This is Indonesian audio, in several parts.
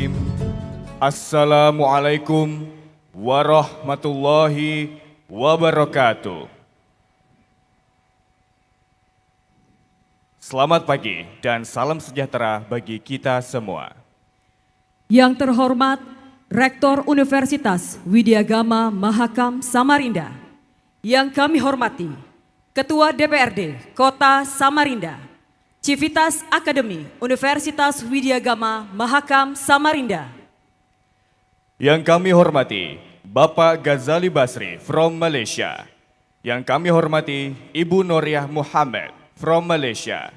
Bismillahirrahmanirrahim. Assalamualaikum warahmatullahi wabarakatuh. Selamat pagi dan salam sejahtera bagi kita semua. Yang terhormat Rektor Universitas Widyagama Mahakam Samarinda, yang kami hormati Ketua DPRD Kota Samarinda, Civitas Akademi Universitas Widyagama Mahakam Samarinda, Yang kami hormati Bapak Ghazali Basri from Malaysia, yang kami hormati Ibu Noriah Muhammad from Malaysia,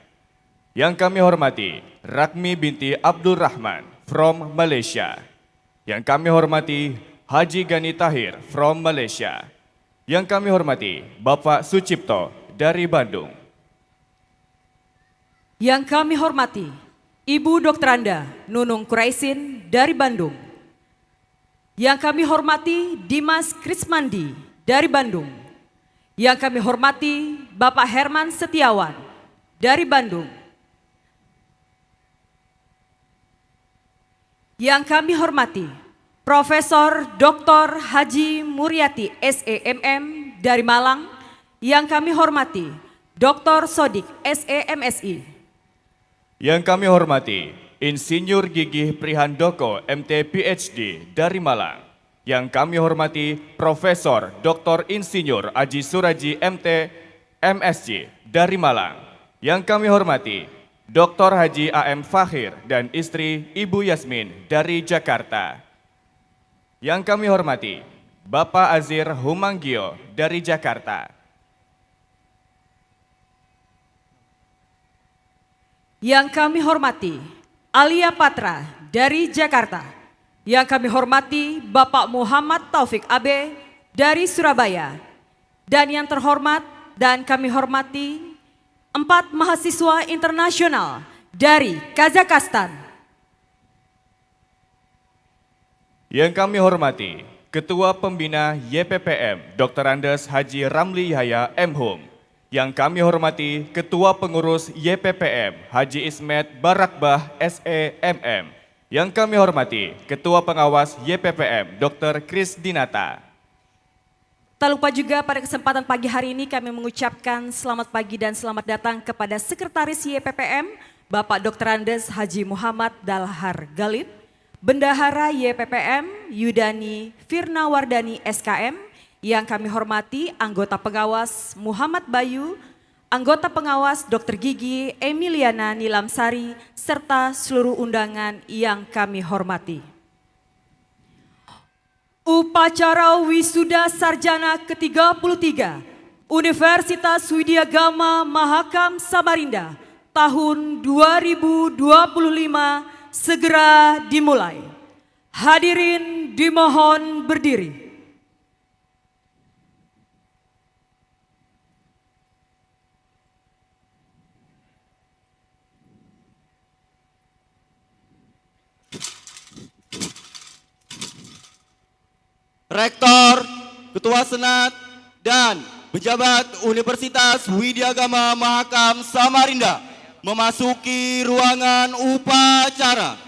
yang kami hormati Rakmi binti Abdul Rahman from Malaysia, yang kami hormati Haji Gani Tahir from Malaysia, yang kami hormati Bapak Sucipto dari Bandung, yang kami hormati Ibu Dr. Anda Nunung Kuraisin dari Bandung, yang kami hormati Dimas Krismandi dari Bandung, yang kami hormati Bapak Herman Setiawan dari Bandung, yang kami hormati Profesor Dr. Haji Muryati SEMM dari Malang, yang kami hormati Dr. Sodik SEMSI, yang kami hormati Insinyur Gigih Prihandoko MT PhD dari Malang, yang kami hormati Profesor Dr. Insinyur Aji Suraji MT MSc dari Malang, yang kami hormati Dr. Haji AM Fakhir dan istri Ibu Yasmin dari Jakarta, yang kami hormati Bapak Azir Humanggio dari Jakarta, yang kami hormati Alia Patra dari Jakarta, yang kami hormati Bapak Muhammad Taufik Abe dari Surabaya, dan yang terhormat dan kami hormati 4 mahasiswa internasional dari Kazakhstan, yang kami hormati Ketua Pembina YPPM Dr. Andes Haji Ramli Yahya M.Hum, yang kami hormati Ketua Pengurus YPPM Haji Ismet Barakbah SEMM, yang kami hormati Ketua Pengawas YPPM Dr. Kris Dinata. Tak lupa juga pada kesempatan pagi hari ini kami mengucapkan selamat pagi dan selamat datang kepada Sekretaris YPPM Bapak Dr. Andes Haji Muhammad Dalhar Galib, Bendahara YPPM Yudani Firnawardani SKM, yang kami hormati anggota pengawas Muhammad Bayu, anggota pengawas Dr. Gigi Emiliana Nilamsari, serta seluruh undangan yang kami hormati. Upacara Wisuda Sarjana ke-33 Universitas Widyagama Mahakam Samarinda tahun 2025 segera dimulai. Hadirin dimohon berdiri. Rektor, Ketua Senat, dan pejabat Universitas Widyagama Mahakam Samarinda memasuki ruangan upacara.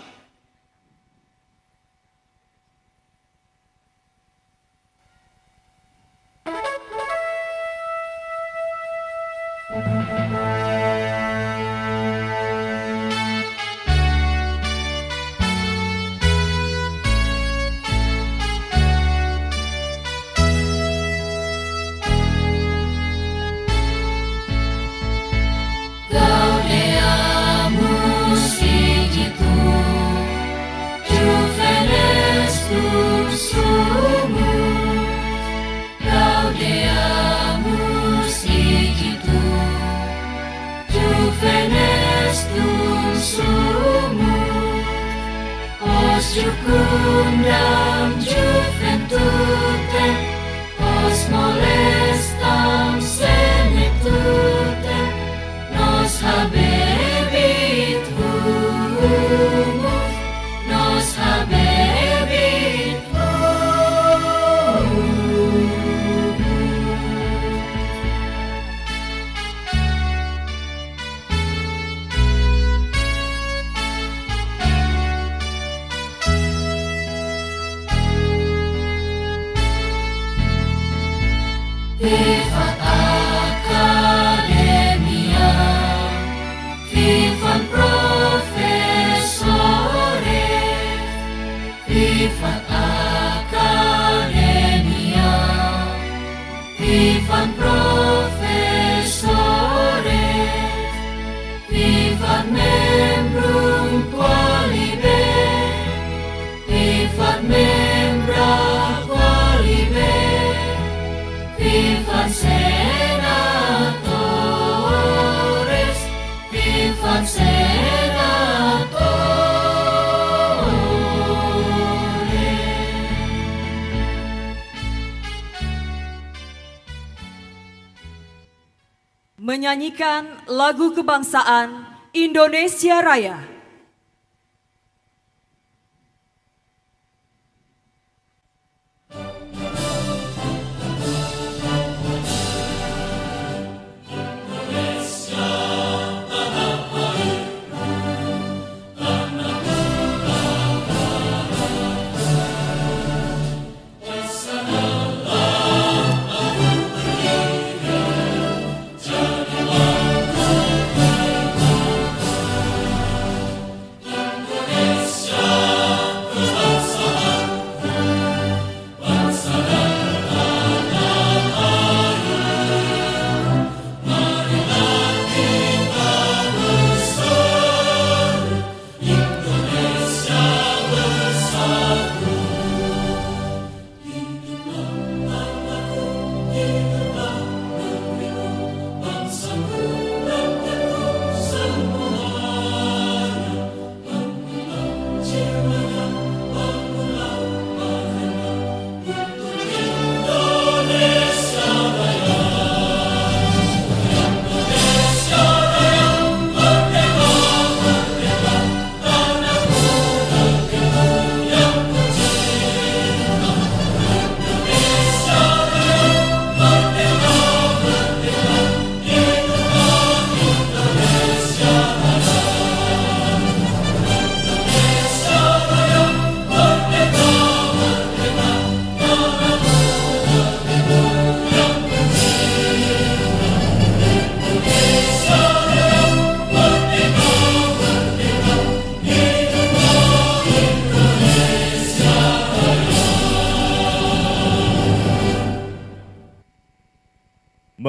Secundam juventutem, os molestam senectutem, nos habebit humus, nos habebit humus. Vivat Academia, vivat profesores, vivat Academia, vivat profesores, vivat membrum qualibe, vivat membra qualibe, vivat senatores, vivat senatores. Menyanyikan lagu kebangsaan Indonesia Raya.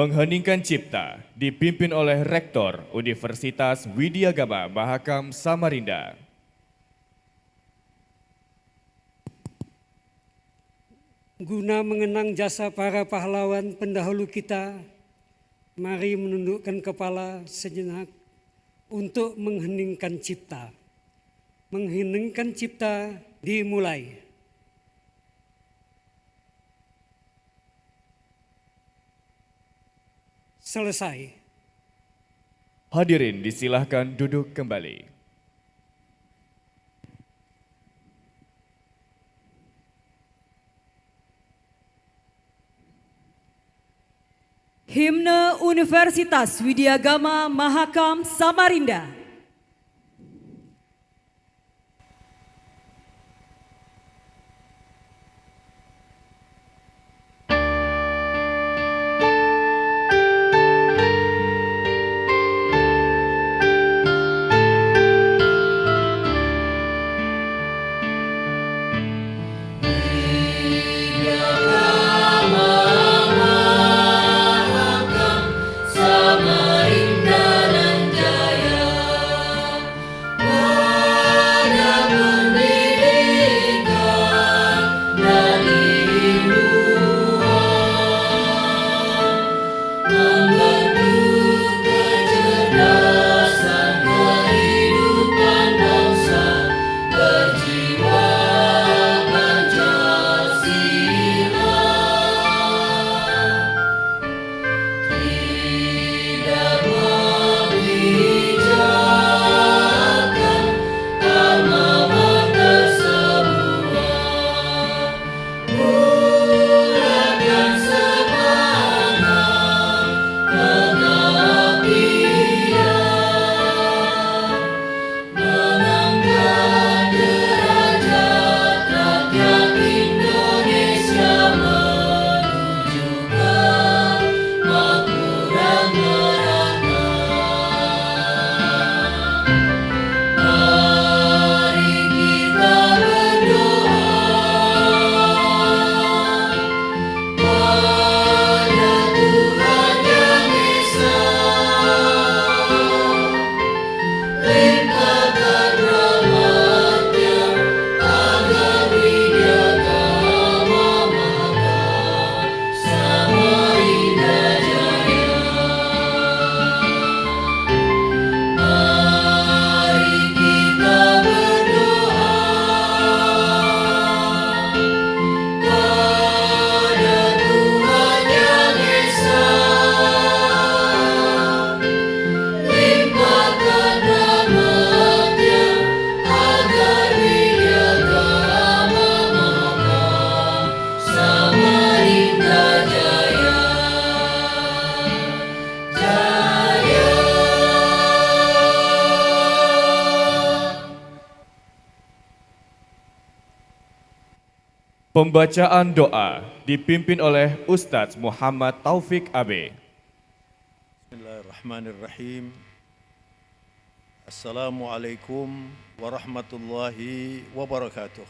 Mengheningkan Cipta dipimpin oleh Rektor Universitas Widyagama Mahakam Samarinda. Guna mengenang jasa para pahlawan pendahulu kita, mari menundukkan kepala sejenak untuk mengheningkan cipta. Mengheningkan cipta dimulai. Selesai. Hadirin disilahkan duduk kembali. Himne Universitas Widyagama Mahakam Samarinda. Samarinda dan Jaya. Pembacaan doa dipimpin oleh Ustadz Muhammad Taufik Abe. Bismillahirrahmanirrahim. Assalamualaikum warahmatullahi wabarakatuh.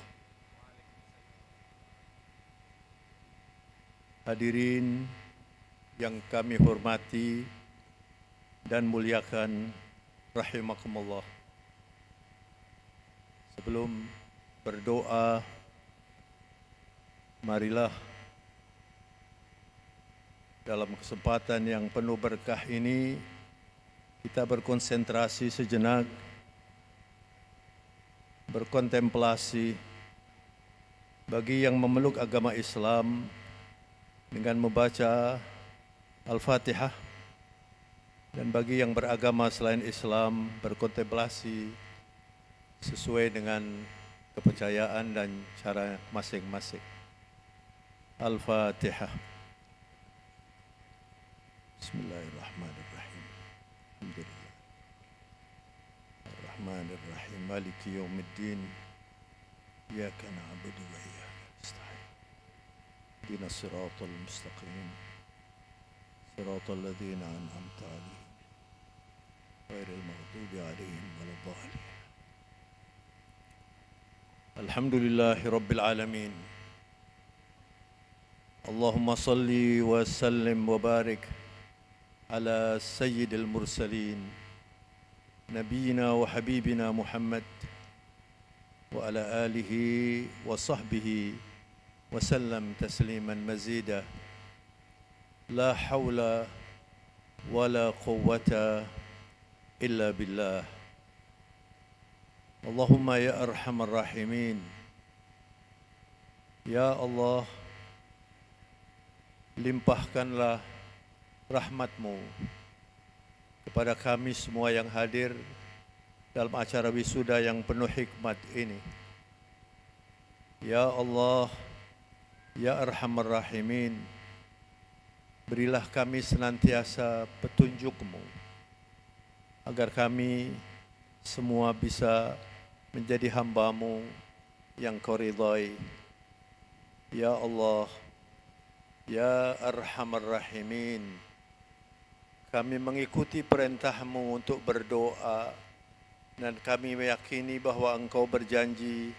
Hadirin yang kami hormati dan muliakan rahimakumullah. Sebelum berdoa, marilah dalam kesempatan yang penuh berkah ini kita berkonsentrasi sejenak, berkontemplasi bagi yang memeluk agama Islam dengan membaca Al-Fatihah, dan bagi yang beragama selain Islam berkontemplasi sesuai dengan kepercayaan dan cara masing-masing. Al-Fatihah. Bismillahirrahmanirrahim. Alhamdulillah. Ar-Rahmanir-Rahim. Maliki yaumiddin. Iyyaka na'budu wa iyyaka nasta'in. Ihdinas siratal mustaqim. Siratal ladzina an'amta 'alaihim. Ghairil maghdubi 'alaihim waladdallin. Alhamdulillahi rabbil alamin. Allahumma salli wa sallim wa barik ala sayyidil mursalin nabiyina wa habibina Muhammad wa ala alihi wa sahbihi wa sallam tasliman mazida. La hawla wa la quwwata illa billah. Allahumma ya arhamar rahimin. Ya Allah, limpahkanlah rahmat-Mu kepada kami semua yang hadir dalam acara wisuda yang penuh hikmat ini. Ya Allah, ya arhamar rahimin, berilah kami senantiasa petunjuk-Mu agar kami semua bisa menjadi hamba-Mu yang Kau ridhai. Ya Allah, ya arhamar rahimin, kami mengikuti perintah-Mu untuk berdoa, dan kami meyakini bahwa Engkau berjanji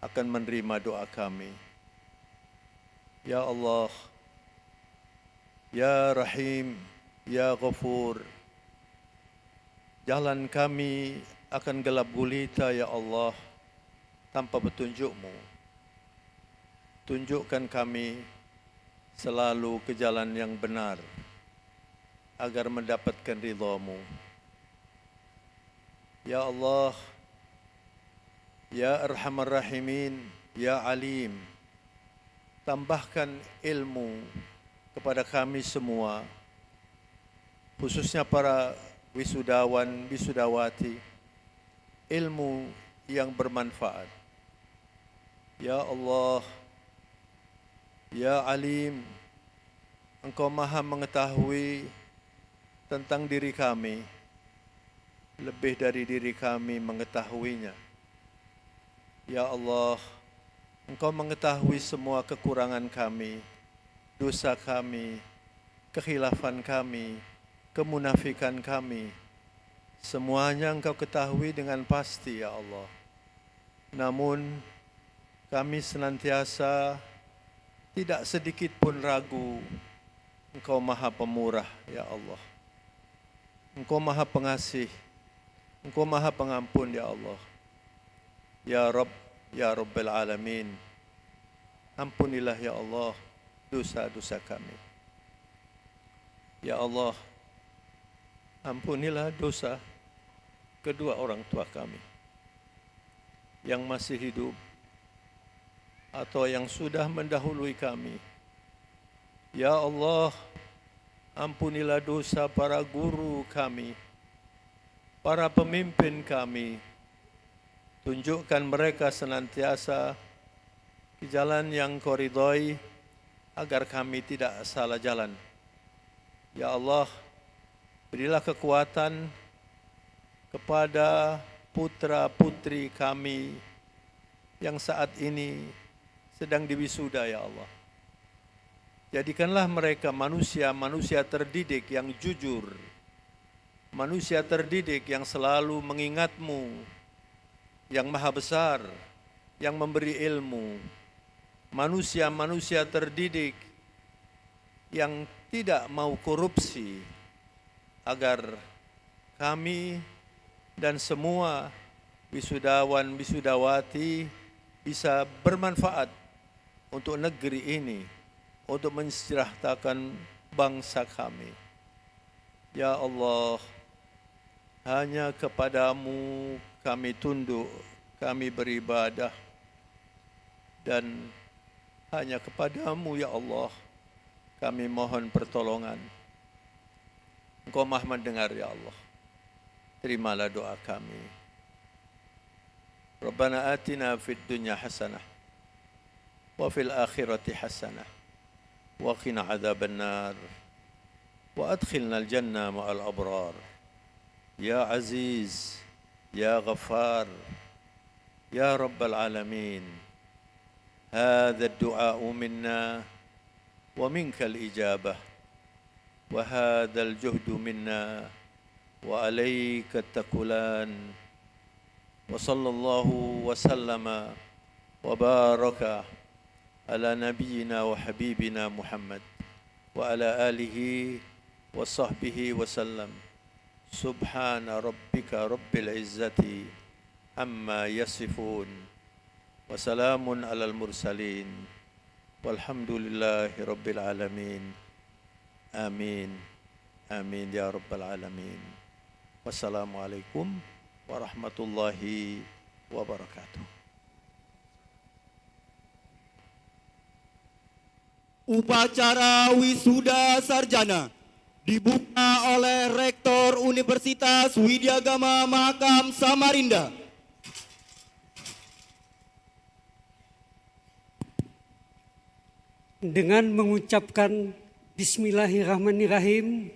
akan menerima doa kami. Ya Allah, ya Rahim, ya Ghafur, jalan kami akan gelap gulita, ya Allah, tanpa petunjuk-Mu. Tunjukkan kami selalu ke jalan yang benar agar mendapatkan ridha-Mu. Ya Allah, ya Arhamar Rahimin, ya Alim, tambahkan ilmu kepada kami semua, khususnya para wisudawan, wisudawati, ilmu yang bermanfaat. Ya Allah, ya Alim, Engkau Maha mengetahui tentang diri kami, lebih dari diri kami mengetahuinya. Ya Allah, Engkau mengetahui semua kekurangan kami, dosa kami, kekhilafan kami, kemunafikan kami. Semuanya Engkau ketahui dengan pasti, ya Allah. Namun kami senantiasa tidak sedikit pun ragu, Engkau Maha Pemurah, ya Allah. Engkau Maha Pengasih, Engkau Maha Pengampun, ya Allah. Ya Rabb, ya Rabbil Alamin, ampunilah, ya Allah, dosa-dosa kami. Ya Allah, ampunilah dosa kedua orang tua kami yang masih hidup atau yang sudah mendahului kami. Ya Allah, ampunilah dosa para guru kami, para pemimpin kami. Tunjukkan mereka senantiasa ke jalan yang Kau ridhai agar kami tidak salah jalan. Ya Allah, berilah kekuatan kepada putra-putri kami yang saat ini sedang diwisuda ya Allah. Jadikanlah mereka manusia-manusia terdidik yang jujur, manusia terdidik yang selalu mengingat-Mu, yang maha besar, yang memberi ilmu, manusia-manusia terdidik yang tidak mau korupsi, agar kami dan semua wisudawan wisudawati bisa bermanfaat untuk negeri ini, untuk mensejahterakan bangsa kami. Ya Allah, hanya kepadamu kami tunduk, kami beribadah, dan hanya kepadamu ya Allah kami mohon pertolongan. Engkau maha mendengar ya Allah. Terimalah doa kami. Rabbana atina fid dunya hasanah wa fil akhirati hasanah wa qina adzaban nar wa adkhilna al jannah ma'al abrar. Ya Aziz, Ya Ghaffar, Ya Rabbal Alamin. هذا الدعاء منا ومنك الإجابة وهذا الجهد منا وعليك التكلان وصلى الله وسلم وبارك على نبينا وحبيبنا محمد وعلى آله وصحبه وسلم سبحان ربك رب العزة عما يصفون وسلام على المرسلين والحمد لله رب العالمين آمين آمين يا رب العالمين والسلام عليكم ورحمة الله وبركاته. Upacara wisuda sarjana dibuka oleh Rektor Universitas Widyagama Mahakam Samarinda. Dengan mengucapkan Bismillahirrahmanirrahim,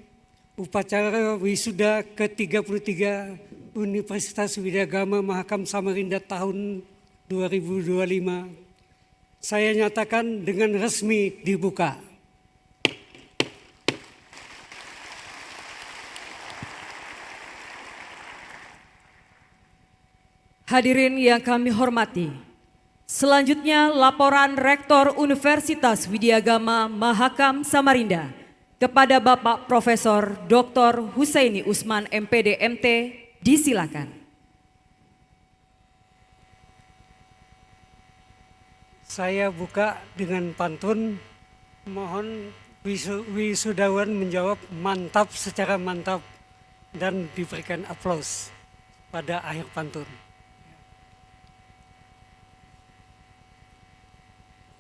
upacara wisuda ke-33 Universitas Widyagama Mahakam Samarinda tahun 2025, saya nyatakan dengan resmi dibuka. Hadirin yang kami hormati, selanjutnya laporan Rektor Universitas Widyagama Mahakam Samarinda kepada Bapak Profesor Dr. Husaini Usman MPD MT, disilakan. Saya buka dengan pantun, mohon wisudawan menjawab mantap secara mantap dan diberikan aplaus pada akhir pantun.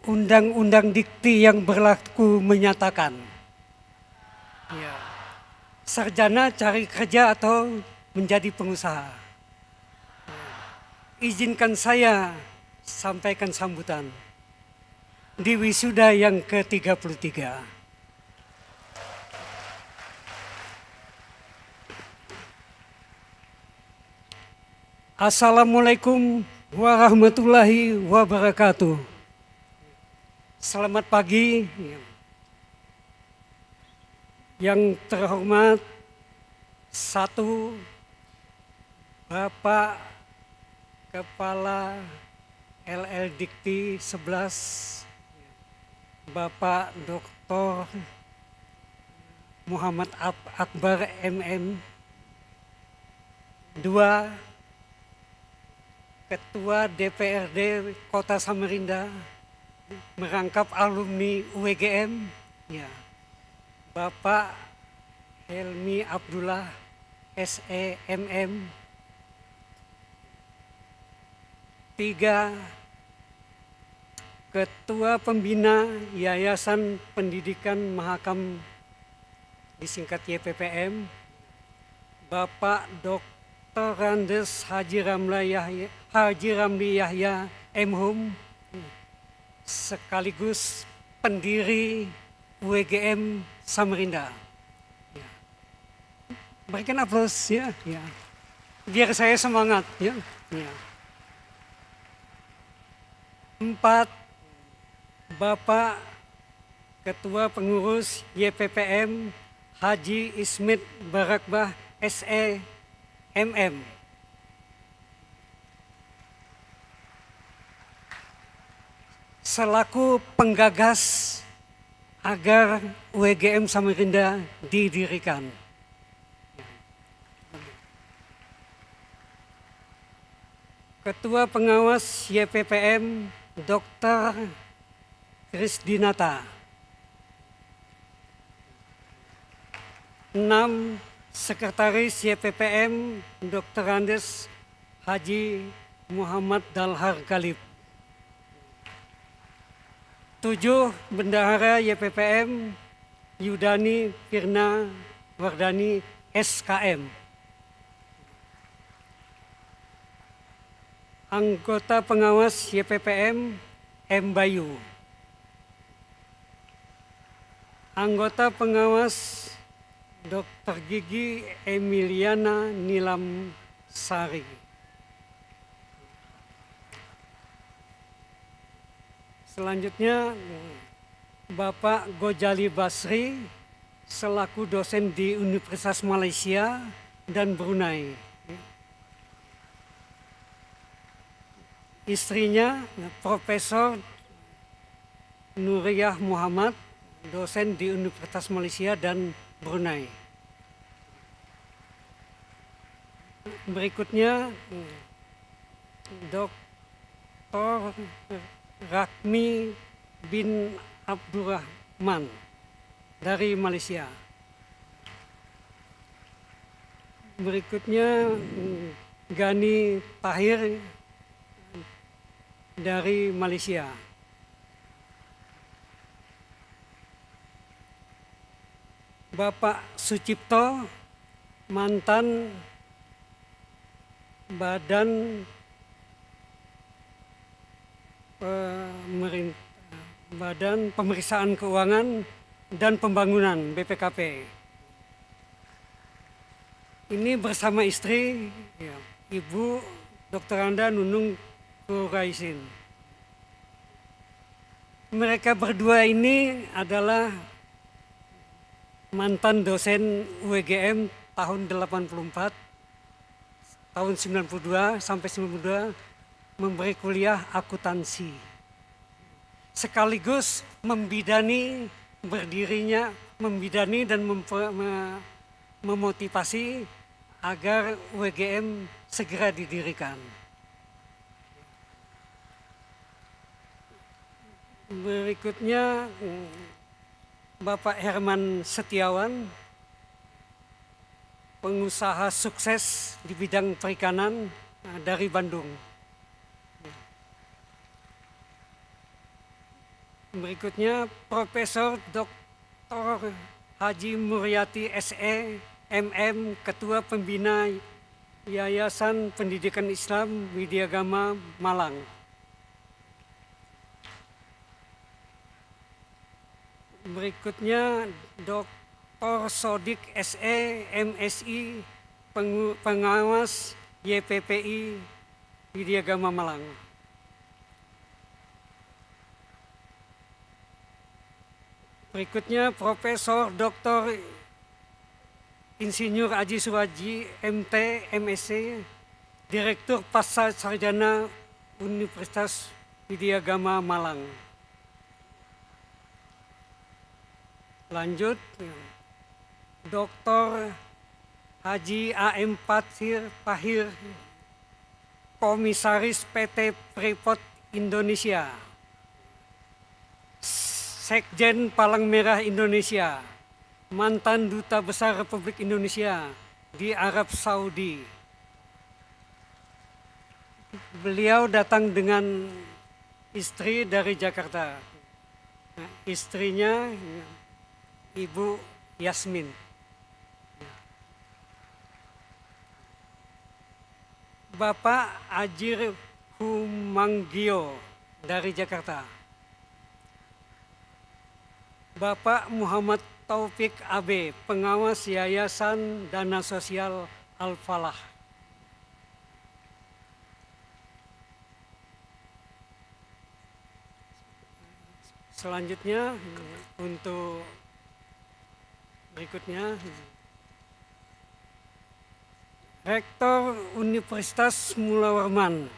Undang-undang dikti yang berlaku menyatakan, ya, sarjana cari kerja atau menjadi pengusaha. Izinkan saya sampaikan sambutan di wisuda yang ke-33. Assalamualaikum warahmatullahi wabarakatuh. Selamat pagi. Yang terhormat, satu, Bapak Kepala LL Dikti 11, Bapak Dr. Muhammad Akbar MM. Dua, Ketua DPRD Kota Samarinda merangkap alumni UWGM, ya, Bapak Helmi Abdullah SEMM. Tiga, Ketua Pembina Yayasan Pendidikan Mahakam disingkat YPPM, Bapak Dr. Andes Haji Ramli Yahya M.Hum, sekaligus pendiri UWGM Samarinda. Ya. Berikan aplaus ya, ya. Biar saya semangat ya. Ya. Empat, Bapak Ketua Pengurus YPPM Haji Ismit Barakbah SE MM. Selaku penggagas agar UGM Samarinda didirikan. Ketua Pengawas YPPM Dr. Krisdinata. 6. Sekretaris YPPM Dr. Andes Haji Muhammad Dalhar Galib. 7. Bendahara YPPM Yudani Firna Wardani SKM. Anggota pengawas YPPM M. Bayu. Anggota pengawas Dr. Gigi Emiliana Nilam Sari. Selanjutnya Bapak Gojali Basri selaku dosen di Universitas Malaysia dan Brunei. Istrinya Profesor Nuriyah Muhammad, dosen di Universitas Malaysia dan Brunei. Berikutnya Dr. Rakmi bin Abdurrahman dari Malaysia. Berikutnya Gani Tahir dari Malaysia. Bapak Sucipto, mantan Badan Pemeriksaan Keuangan dan Pembangunan BPKP. Ini bersama istri, ya, Ibu Dr. Anda Nunung Kuraisin. Mereka berdua ini adalah mantan dosen UGM tahun 84, tahun 92 sampai 92 memberi kuliah akuntansi. Sekaligus membidani dan memotivasi agar UGM segera didirikan. Berikutnya Bapak Herman Setiawan, pengusaha sukses di bidang perikanan dari Bandung. Berikutnya Profesor Dr. Haji Muryati SE MM, Ketua Pembina Yayasan Pendidikan Islam Widyagama Malang. Berikutnya Dr. Sodik SE MSI, pengawas YPPI Widyagama Malang. Berikutnya Profesor Dr. Insinyur Aji Suraji MT MSc, Direktur Pasca Sarjana Universitas Widyagama Malang. Lanjut, Dr. Haji AM Pahir, Komisaris PT Freeport Indonesia, Sekjen Palang Merah Indonesia, mantan Duta Besar Republik Indonesia di Arab Saudi. Beliau datang dengan istri dari Jakarta. Nah, istrinya Ibu Yasmin. Bapak Ajir Humanggio dari Jakarta. Bapak Muhammad Taufik AB, pengawas Yayasan Dana Sosial Al-Falah. Selanjutnya untuk berikutnya Rektor Universitas Mula Warman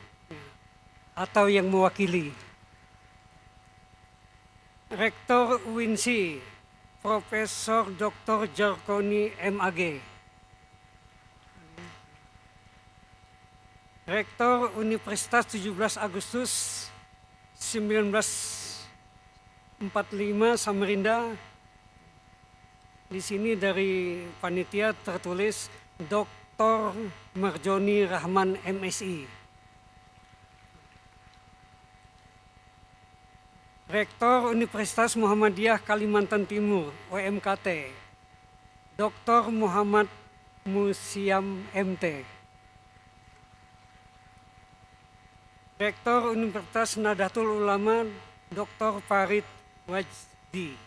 atau yang mewakili. Rektor UINSI Profesor Dr. Jarkoni MAG. Rektor Universitas 17 Agustus 1945 Samarinda. Di sini dari panitia tertulis Dr. Marjoni Rahman MSI. Rektor Universitas Muhammadiyah Kalimantan Timur UMKT Dr. Muhammad Musiam MT. Rektor Universitas Nahdlatul Ulama Dr. Farid Wajdi.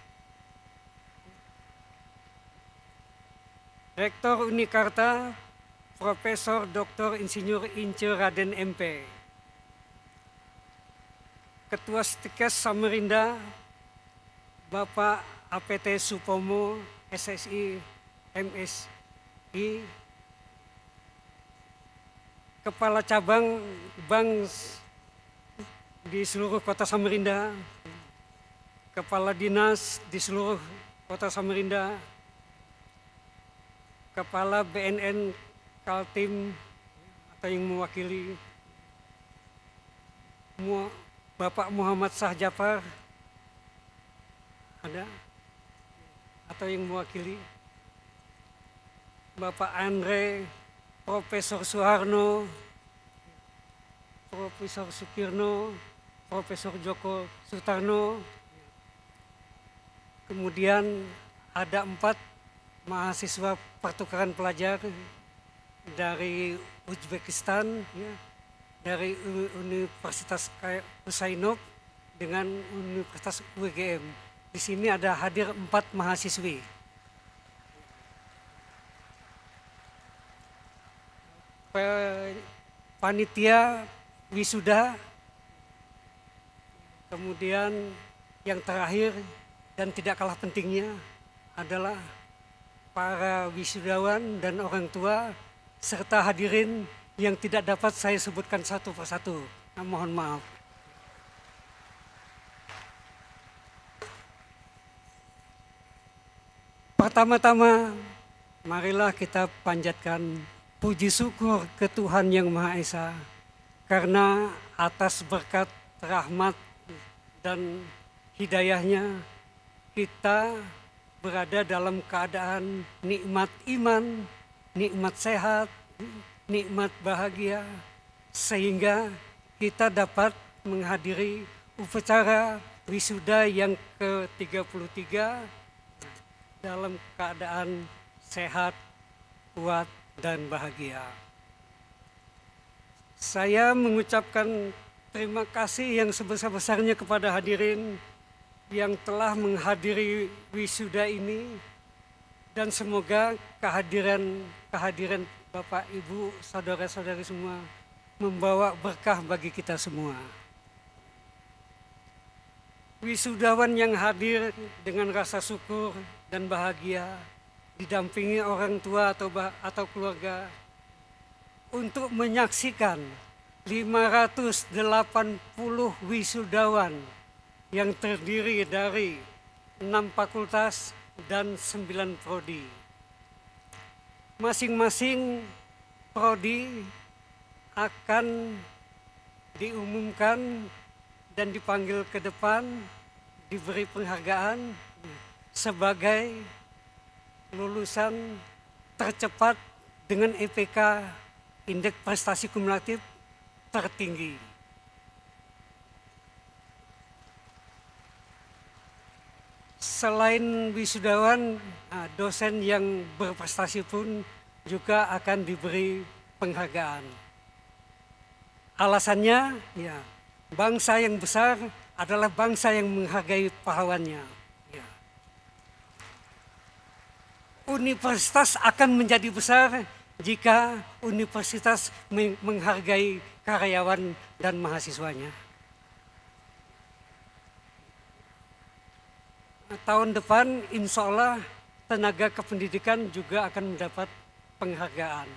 Rektor Unikarta Profesor Dr. Insinyur Ince Raden MP. Ketua Stikes Samarinda Bapak APT Supomo SSI MSI. Kepala Cabang Bank di seluruh kota Samarinda, Kepala Dinas di seluruh kota Samarinda, Kepala BNN Kaltim atau yang mewakili, Bapak Muhammad Shah Jafar ada atau yang mewakili, Bapak Andre, Profesor Soeharno, Profesor Sukirno, Profesor Joko Sutarno. Kemudian ada 4 mahasiswa pertukaran pelajar dari Uzbekistan, ya, dari Universitas Husainov dengan Universitas UGM. Di sini ada hadir 4 mahasiswi. Panitia wisuda, kemudian yang terakhir dan tidak kalah pentingnya adalah para wisudawan dan orang tua serta hadirin yang tidak dapat saya sebutkan satu persatu. Mohon maaf. Pertama-tama, marilah kita panjatkan puji syukur ke Tuhan Yang Maha Esa karena atas berkat rahmat dan hidayahnya kita berada dalam keadaan nikmat iman, nikmat sehat, nikmat bahagia, sehingga kita dapat menghadiri upacara wisuda yang ke-33 dalam keadaan sehat, kuat, dan bahagia. Saya mengucapkan terima kasih yang sebesar-besarnya kepada hadirin yang telah menghadiri wisuda ini, dan semoga kehadiran Bapak, Ibu, saudara-saudari semua membawa berkah bagi kita semua. Wisudawan yang hadir dengan rasa syukur dan bahagia didampingi orang tua atau keluarga untuk menyaksikan 580 wisudawan yang terdiri dari 6 fakultas dan 9 prodi. Masing-masing prodi akan diumumkan dan dipanggil ke depan, diberi penghargaan sebagai lulusan tercepat dengan IPK Indeks Prestasi Kumulatif tertinggi. Selain wisudawan, dosen yang berprestasi pun juga akan diberi penghargaan. Alasannya, ya, bangsa yang besar adalah bangsa yang menghargai pahlawannya. Ya. Universitas akan menjadi besar jika universitas menghargai karyawan dan mahasiswanya. tahun depan insya Allah tenaga kependidikan juga akan mendapat penghargaan.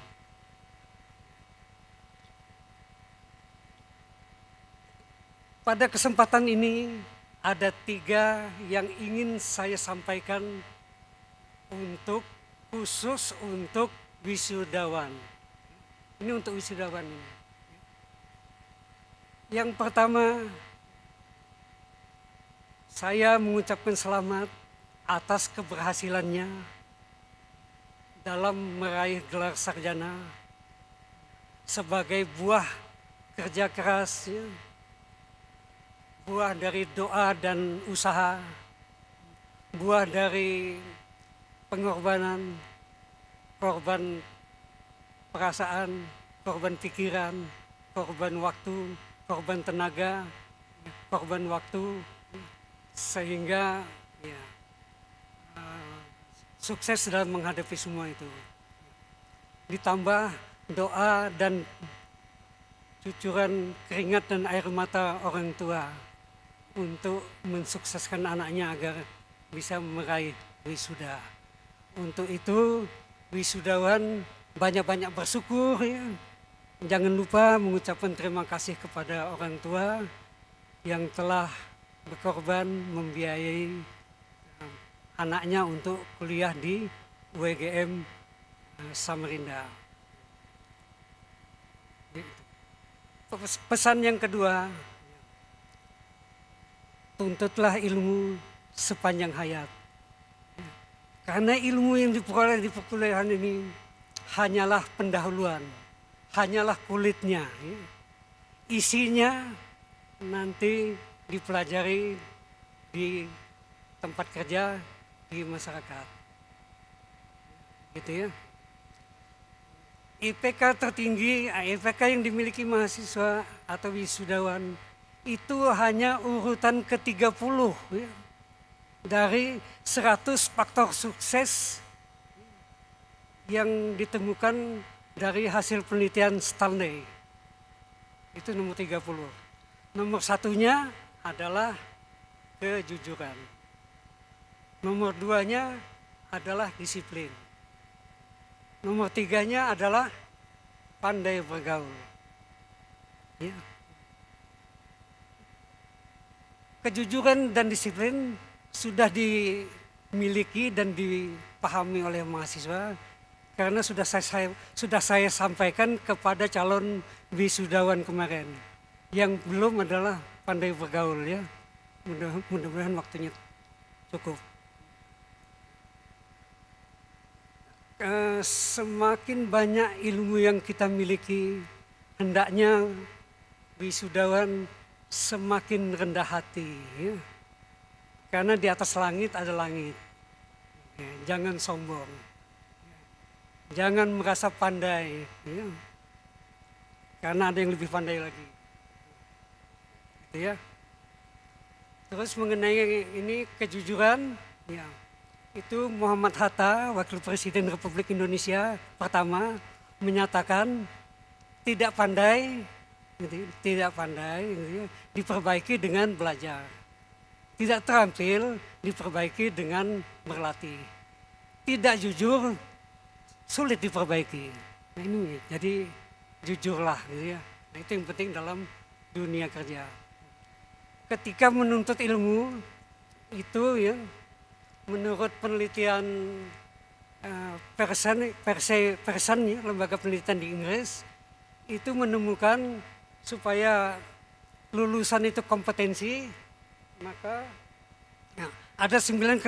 Pada kesempatan ini ada 3 yang ingin saya sampaikan khusus untuk wisudawan. Ini untuk wisudawan ini. Yang pertama, saya mengucapkan selamat atas keberhasilannya dalam meraih gelar sarjana sebagai buah kerja kerasnya, buah dari doa dan usaha, buah dari pengorbanan, korban perasaan, korban pikiran, korban waktu, korban tenaga, korban waktu, sehingga ya, sukses dalam menghadapi semua itu. Ditambah doa dan cucuran keringat dan air mata orang tua untuk mensukseskan anaknya agar bisa meraih wisuda. Untuk itu wisudawan banyak-banyak bersyukur ya. Jangan lupa mengucapkan terima kasih kepada orang tua yang telah berkorban membiayai anaknya untuk kuliah di UGM Samarinda. Pesan yang kedua, tuntutlah ilmu sepanjang hayat. Karena ilmu yang diperoleh di perkuliahan ini hanyalah pendahuluan, hanyalah kulitnya. Isinya nanti dipelajari di tempat kerja, di masyarakat. Gitu ya. IPK tertinggi, IPK yang dimiliki mahasiswa atau wisudawan itu hanya urutan ke-30 ya. Dari 100 faktor sukses yang ditemukan dari hasil penelitian Stanley. Itu nomor 30. Nomor satunya adalah kejujuran. Nomor 2-nya adalah disiplin. Nomor 3-nya adalah pandai bergaul. Ya. Kejujuran dan disiplin sudah dimiliki dan dipahami oleh mahasiswa karena sudah saya sampaikan kepada calon wisudawan kemarin. Yang belum adalah pandai bergaul ya. Mudah-mudahan waktunya cukup. Semakin banyak ilmu yang kita miliki, hendaknya wisudawan semakin rendah hati. Ya. Karena di atas langit ada langit. Ya, jangan sombong. Jangan merasa pandai. Ya. Karena ada yang lebih pandai lagi. Gitu ya. Terus mengenai ini kejujuran, ya. Itu Muhammad Hatta, Wakil Presiden Republik Indonesia pertama menyatakan tidak pandai, diperbaiki dengan belajar. Tidak terampil, diperbaiki dengan berlatih. Tidak jujur, sulit diperbaiki. Nah ini jadi jujurlah, gitu ya. Nah, itu yang penting dalam dunia kerja. Ketika menuntut ilmu itu ya, menurut penelitian Pearson ya, lembaga penelitian di Inggris, itu menemukan supaya lulusan itu kompetensi, maka ya, ada 9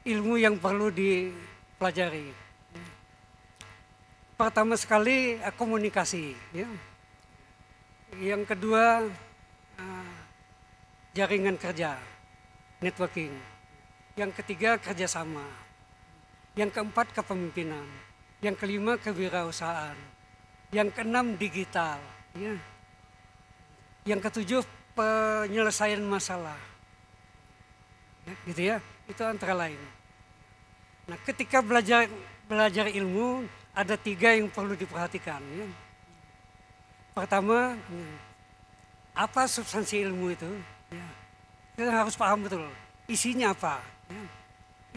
ilmu yang perlu dipelajari. Pertama sekali komunikasi, ya. Yang kedua jaringan kerja, networking. Yang ketiga kerjasama. Yang keempat kepemimpinan. Yang kelima kewirausahaan. Yang keenam digital. Ya. Yang ketujuh penyelesaian masalah. Ya, gitu ya, itu antara lain. Nah, ketika belajar ilmu ada 3 yang perlu diperhatikan. Ya. Pertama, apa substansi ilmu itu? Ya. Kita harus paham betul. isinya apa. Ya.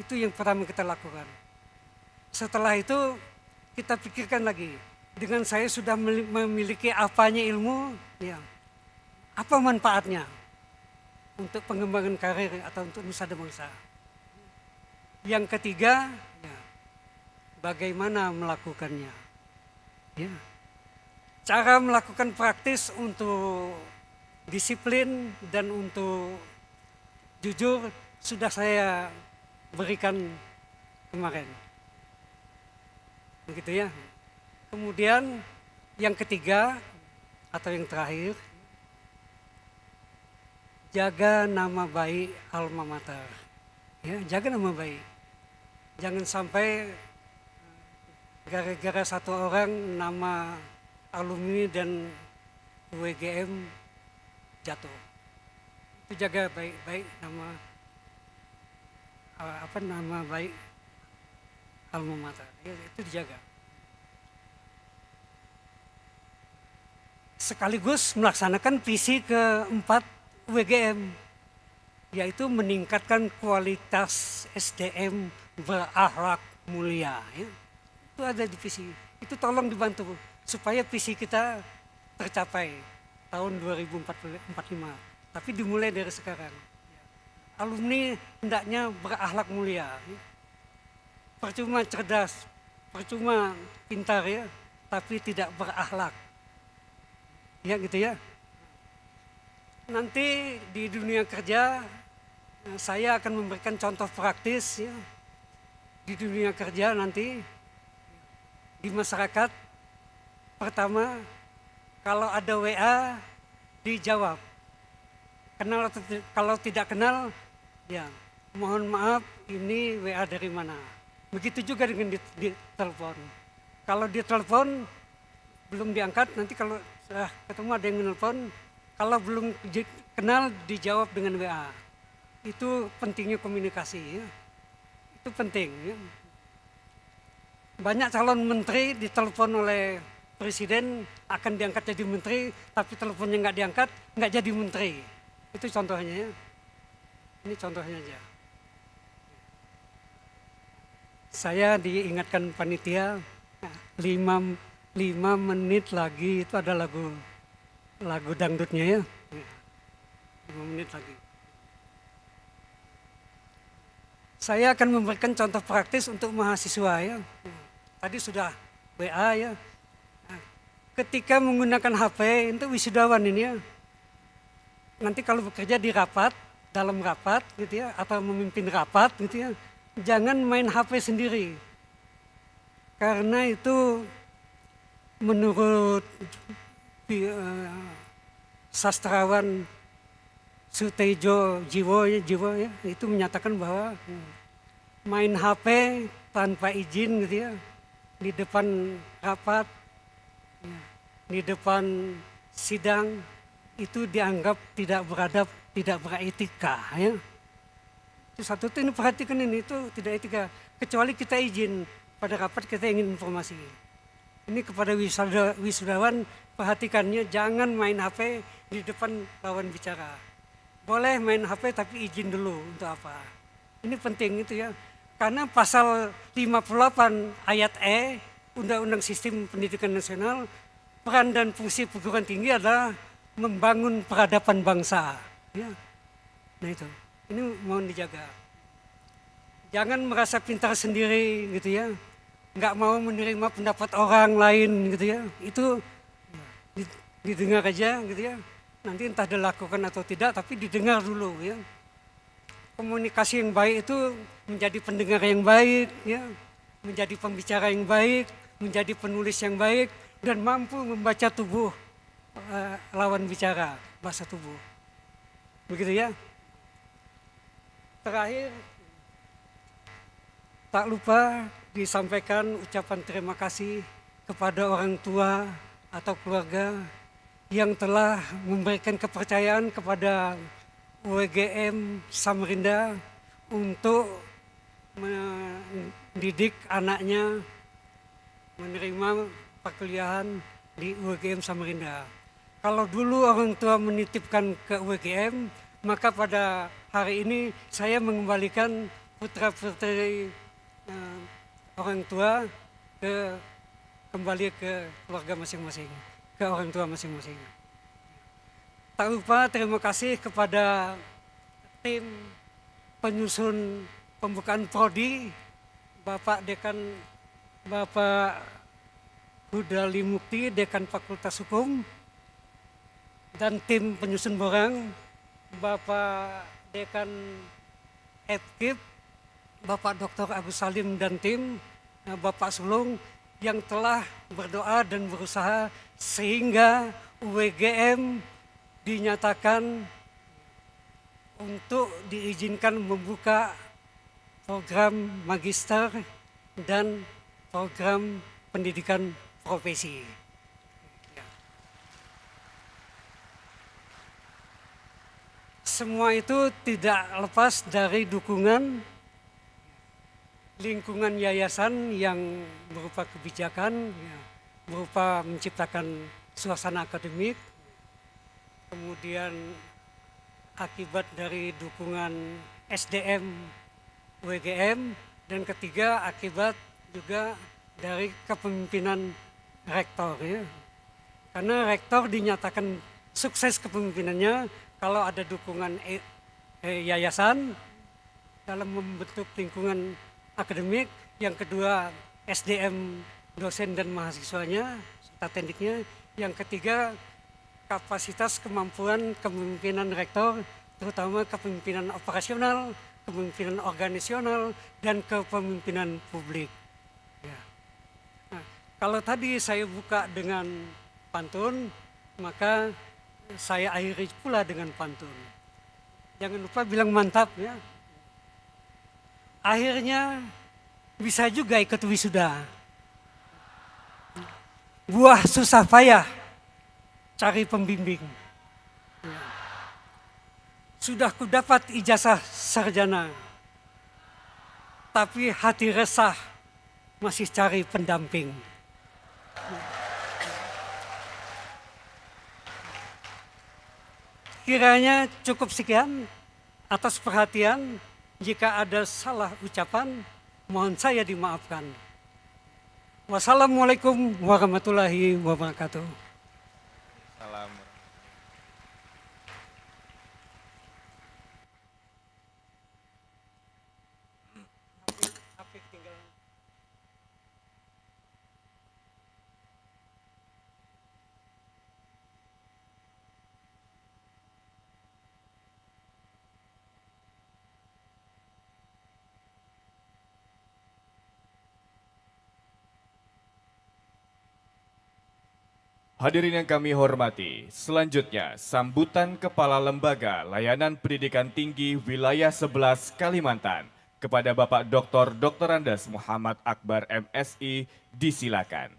Itu yang pertama kita lakukan. Setelah itu kita pikirkan lagi, dengan saya sudah memiliki apanya ilmu, ya, apa manfaatnya untuk pengembangan karir atau untuk nusa dan bangsa. Yang ketiga, ya, bagaimana melakukannya. Ya. Cara melakukan praktis untuk disiplin dan untuk jujur sudah saya berikan kemarin. Begitu ya. Kemudian yang ketiga atau yang terakhir, jaga nama baik alma mater. Ya, jaga nama baik. Jangan sampai gara-gara satu orang nama alumni dan UGM jatuh. Itu jaga baik-baik nama baik alma mater. Ya, itu dijaga. Sekaligus melaksanakan visi keempat UGM, yaitu meningkatkan kualitas SDM berakhlak mulia. Ya. Itu ada di visi. Itu tolong dibantu supaya visi kita tercapai tahun 2045. Tapi dimulai dari sekarang. Alumni hendaknya berakhlak mulia. Ya. Percuma cerdas, percuma pintar ya, tapi tidak berakhlak. Ya gitu ya. Nanti di dunia kerja saya akan memberikan contoh praktis ya. Di dunia kerja nanti di masyarakat, pertama kalau ada WA dijawab. Kenal atau kalau tidak kenal, ya mohon maaf ini WA dari mana. Begitu juga dengan di telepon. Kalau di telepon belum diangkat, nanti kalau sudah ketemu ada yang menelpon, kalau belum kenal dijawab dengan WA. Itu pentingnya komunikasi. Ya. Itu penting. Ya. Banyak calon menteri ditelepon oleh presiden akan diangkat jadi menteri, tapi teleponnya nggak diangkat, nggak jadi menteri. Itu contohnya. Ya. Ini contohnya aja. Saya diingatkan panitia 5 menit lagi itu ada lagu dangdutnya ya. 5 menit lagi. Saya akan memberikan contoh praktis untuk mahasiswa ya. Tadi sudah WA ya. Ketika menggunakan HP untuk wisudawan ini ya. Nanti kalau bekerja di rapat, dalam rapat gitu ya, atau memimpin rapat gitu ya. Jangan main HP sendiri, karena itu menurut sastrawan Sutejo Jiwo ya, itu menyatakan bahwa main HP tanpa izin gitu ya, di depan rapat, di depan sidang, itu dianggap tidak beradab, tidak beretika ya. Satu itu ini perhatikan ini, itu tidak etika. Kecuali kita izin pada rapat kita ingin informasi. Ini kepada wisudawan perhatikannya, jangan main HP di depan lawan bicara. Boleh main HP tapi izin dulu untuk apa. Ini penting itu ya. Karena pasal 58 ayat E Undang-Undang Sistem Pendidikan Nasional, peran dan fungsi perguruan tinggi adalah membangun peradaban bangsa. Ya. Nah itu. Ini mohon dijaga. Jangan merasa pintar sendiri gitu ya. Nggak mau menerima pendapat orang lain gitu ya. Itu didengar aja gitu ya. Nanti entah dilakukan atau tidak, tapi didengar dulu ya. Komunikasi yang baik itu menjadi pendengar yang baik ya. Menjadi pembicara yang baik, menjadi penulis yang baik, dan mampu membaca tubuh lawan bicara, bahasa tubuh. Begitu ya. Terakhir, tak lupa disampaikan ucapan terima kasih kepada orang tua atau keluarga yang telah memberikan kepercayaan kepada UGM Samarinda untuk mendidik anaknya menerima perkuliahan di UGM Samarinda. Kalau dulu orang tua menitipkan ke UGM, Maka pada hari ini saya mengembalikan putra-putri orang tua kembali ke keluarga masing-masing, ke orang tua masing-masing. Tak lupa terima kasih kepada tim penyusun pembukaan prodi, Bapak Dekan, Bapak Hudali Mukti, Dekan Fakultas Hukum, dan tim penyusun borang, Bapak Dekan Edkip, Bapak Dr. Agus Salim dan tim, Bapak Sulung yang telah berdoa dan berusaha sehingga UWGM dinyatakan untuk diizinkan membuka program magister dan program pendidikan profesi. Semua itu tidak lepas dari dukungan lingkungan yayasan yang berupa kebijakan, berupa menciptakan suasana akademik, kemudian akibat dari dukungan SDM WGM, dan ketiga akibat juga dari kepemimpinan rektor. Ya. Karena rektor dinyatakan sukses kepemimpinannya kalau ada dukungan yayasan dalam membentuk lingkungan akademik, yang kedua SDM dosen dan mahasiswanya serta tekniknya, yang ketiga kapasitas kemampuan kepemimpinan rektor, terutama kepemimpinan operasional, kepemimpinan organisasional, dan kepemimpinan publik. Ya. Nah, kalau tadi saya buka dengan pantun, maka saya akhiri pula dengan pantun. Jangan lupa bilang mantap ya. Akhirnya bisa juga ikut wisuda. Buah susah payah cari pembimbing. Sudah ku dapat ijazah sarjana, tapi hati resah masih cari pendamping. Kiranya cukup sekian. Atas perhatian, jika ada salah ucapan, mohon saya dimaafkan. Wassalamualaikum warahmatullahi wabarakatuh. Salam. Hadirin yang kami hormati, selanjutnya sambutan Kepala Lembaga Layanan Pendidikan Tinggi Wilayah 11 Kalimantan kepada Bapak Dr. Andes Muhammad Akbar MSI disilakan.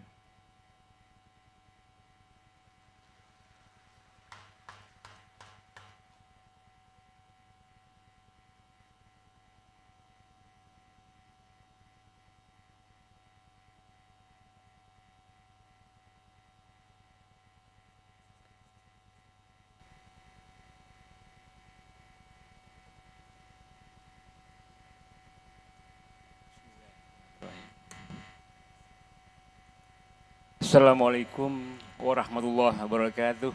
Assalamualaikum warahmatullahi wabarakatuh.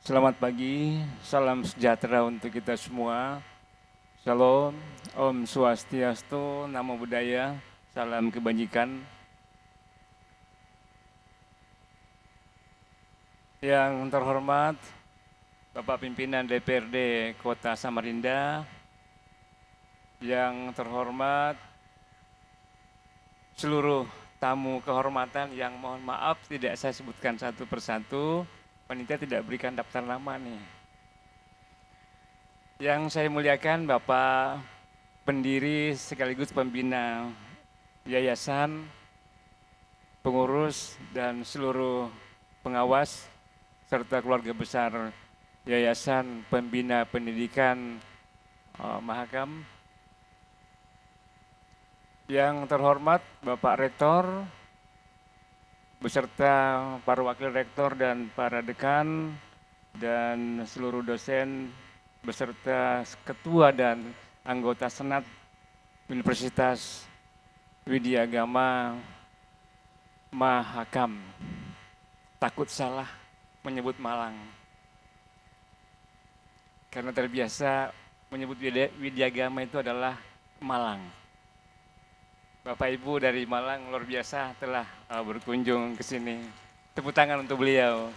Selamat pagi, salam sejahtera untuk kita semua. Shalom, Om Swastiastu, Namo Buddhaya, salam kebajikan. Yang terhormat Bapak Pimpinan DPRD Kota Samarinda, yang terhormat seluruh tamu kehormatan yang mohon maaf tidak saya sebutkan satu persatu, panitia tidak berikan daftar nama nih. Yang saya muliakan Bapak pendiri sekaligus pembina yayasan, pengurus dan seluruh pengawas serta keluarga besar Yayasan Pembina Pendidikan Mahakam. Yang terhormat Bapak Rektor, beserta para wakil rektor dan para dekan, dan seluruh dosen beserta ketua dan anggota Senat Universitas Widya Agama Mahakam. Takut salah menyebut Malang. Karena terbiasa menyebut Widya Agama itu adalah Malang. Bapak Ibu dari Malang luar biasa telah berkunjung ke sini. Tepuk tangan untuk beliau.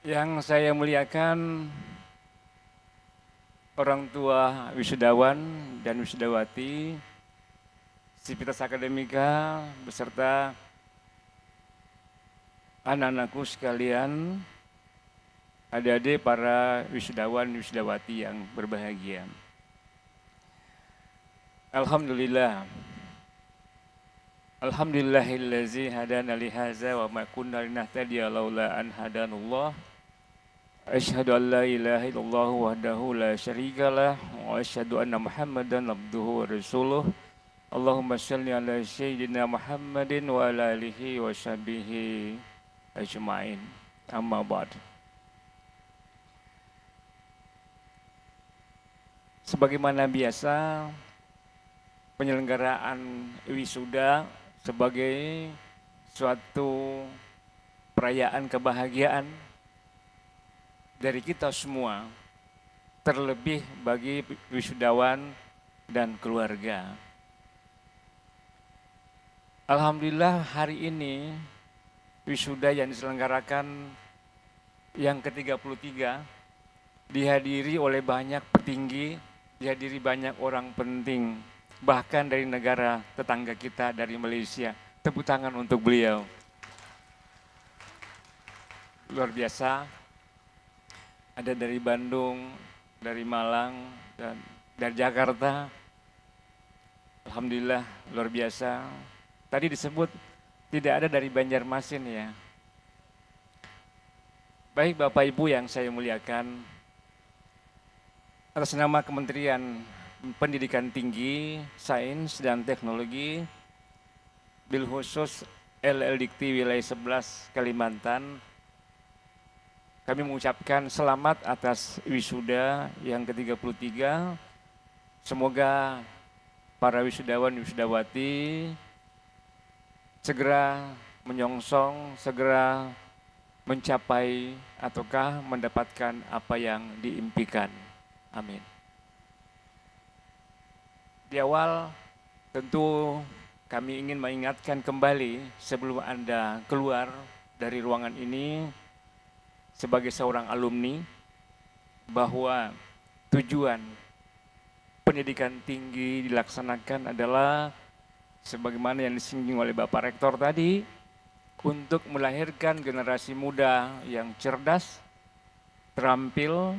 Yang saya muliakan orang tua wisudawan dan wisudawati, Sivitas Akademika beserta anak-anakku sekalian, adik-adik para wisudawan wisudawati yang berbahagia. Alhamdulillah. Alhamdulillahillazi hadana li hadza wa ma kunna linahtadiya laula an hadanallah. Asyhadu an la ilaha illallah wahdahu la syarikalah wa asyhadu anna Muhammadan abduhu wa rasuluh. Allahumma shalli ala sayyidina Muhammadin wa ala alihi wa sahbihi ajma'in. Amma ba'd. Sebagaimana biasa, penyelenggaraan wisuda sebagai suatu perayaan kebahagiaan dari kita semua, terlebih bagi wisudawan dan keluarga. Alhamdulillah hari ini wisuda yang diselenggarakan yang ke-33 dihadiri oleh banyak petinggi, dihadiri banyak orang penting, bahkan dari negara tetangga kita dari Malaysia. Tepuk tangan untuk beliau. Luar biasa. Ada dari Bandung, dari Malang, dan dari Jakarta. Alhamdulillah luar biasa. Tadi disebut tidak ada dari Banjarmasin ya. Baik Bapak Ibu yang saya muliakan, atas nama Kementerian Pendidikan Tinggi, Sains dan Teknologi, bil khusus LL Dikti Wilayah 11 Kalimantan, kami mengucapkan selamat atas wisuda yang ke-33. Semoga para wisudawan wisudawati segera menyongsong, segera mencapai ataukah mendapatkan apa yang diimpikan. Amin. Di awal tentu kami ingin mengingatkan kembali sebelum Anda keluar dari ruangan ini sebagai seorang alumni bahwa tujuan pendidikan tinggi dilaksanakan adalah sebagaimana yang disinggung oleh Bapak Rektor tadi, untuk melahirkan generasi muda yang cerdas, terampil,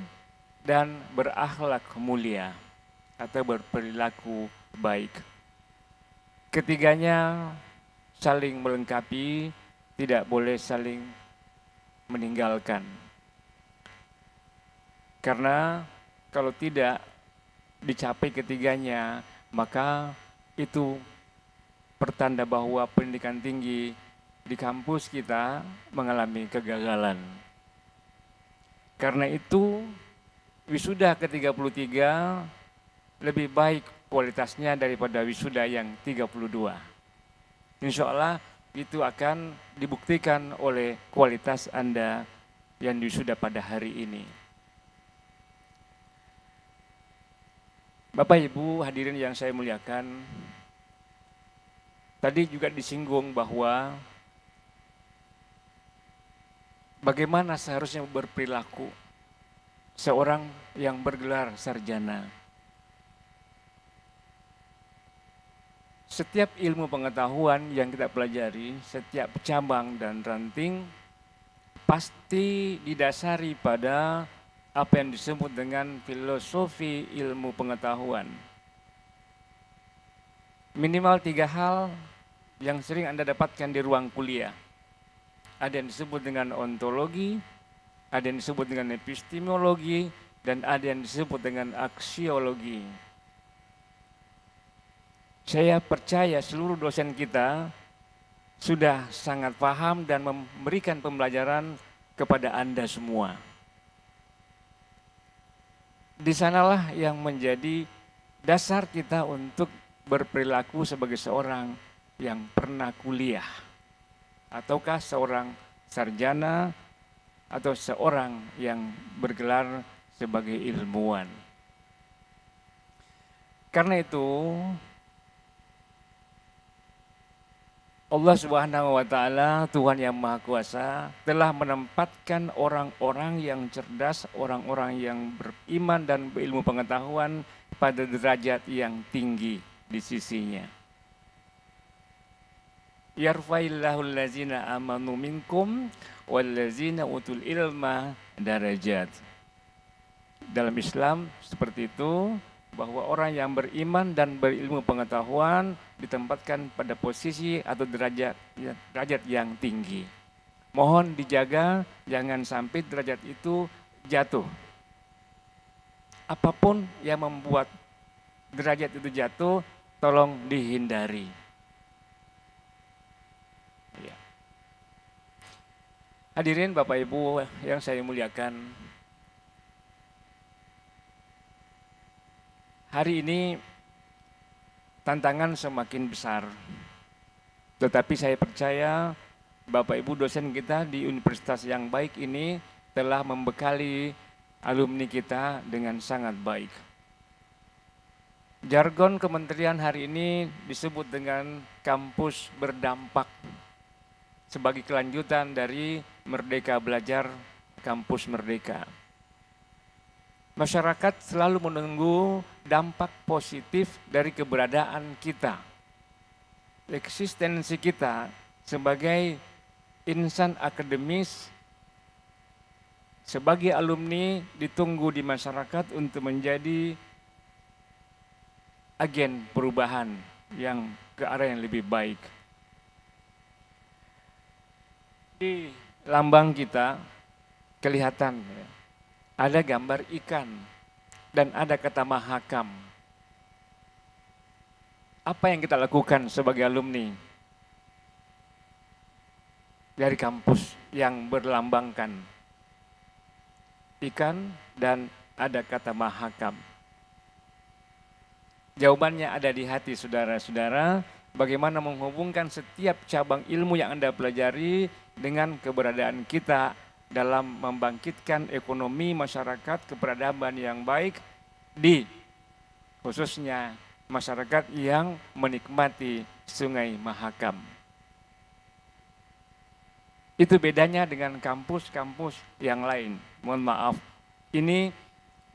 dan berakhlak mulia atau berperilaku baik. Ketiganya saling melengkapi, tidak boleh saling meninggalkan. Karena kalau tidak dicapai ketiganya, maka itu pertanda bahwa pendidikan tinggi di kampus kita mengalami kegagalan. Karena itu wisuda ke-33 lebih baik kualitasnya daripada wisuda yang 32. Insya Allah itu akan dibuktikan oleh kualitas Anda yang wisuda pada hari ini. Bapak Ibu hadirin yang saya muliakan, tadi juga disinggung bahwa bagaimana seharusnya berperilaku seorang yang bergelar sarjana. Setiap ilmu pengetahuan yang kita pelajari, setiap cabang dan ranting pasti didasari pada apa yang disebut dengan filosofi ilmu pengetahuan. Minimal 3 hal yang sering Anda dapatkan di ruang kuliah. Ada yang disebut dengan ontologi, ada yang disebut dengan epistemologi, dan ada yang disebut dengan aksiologi. Saya percaya seluruh dosen kita sudah sangat paham dan memberikan pembelajaran kepada Anda semua. Di sanalah yang menjadi dasar kita untuk berperilaku sebagai seorang yang pernah kuliah, ataukah seorang sarjana, atau seorang yang bergelar sebagai ilmuwan. Karena itu, Allah Subhanahu wa Ta'ala, Tuhan yang Maha Kuasa, telah menempatkan orang-orang yang cerdas, orang-orang yang beriman dan berilmu pengetahuan pada derajat yang tinggi di sisinya. Yarfa'illahu allazina amanu minkum wallazina utul ilma darajat. Dalam Islam seperti itu, bahwa orang yang beriman dan berilmu pengetahuan ditempatkan pada posisi atau derajat yang tinggi. Mohon dijaga jangan sampai derajat itu jatuh. Apapun yang membuat derajat itu jatuh, tolong dihindari. Ya. Hadirin Bapak Ibu yang saya muliakan, hari ini tantangan semakin besar, tetapi saya percaya Bapak Ibu dosen kita di universitas yang baik ini telah membekali alumni kita dengan sangat baik. Jargon kementerian hari ini disebut dengan kampus berdampak sebagai kelanjutan dari Merdeka Belajar Kampus Merdeka. Masyarakat selalu menunggu dampak positif dari keberadaan kita. Eksistensi kita sebagai insan akademis, sebagai alumni ditunggu di masyarakat untuk menjadi agen perubahan yang ke arah yang lebih baik. Di lambang kita kelihatan ya, ada gambar ikan dan ada kata mahakam. Apa yang kita lakukan sebagai alumni dari kampus yang berlambangkan ikan dan ada kata mahakam? Jawabannya ada di hati saudara-saudara, bagaimana menghubungkan setiap cabang ilmu yang Anda pelajari dengan keberadaan kita dalam membangkitkan ekonomi masyarakat keperadaban yang baik di khususnya masyarakat yang menikmati Sungai Mahakam. Itu bedanya dengan kampus-kampus yang lain. Mohon maaf, ini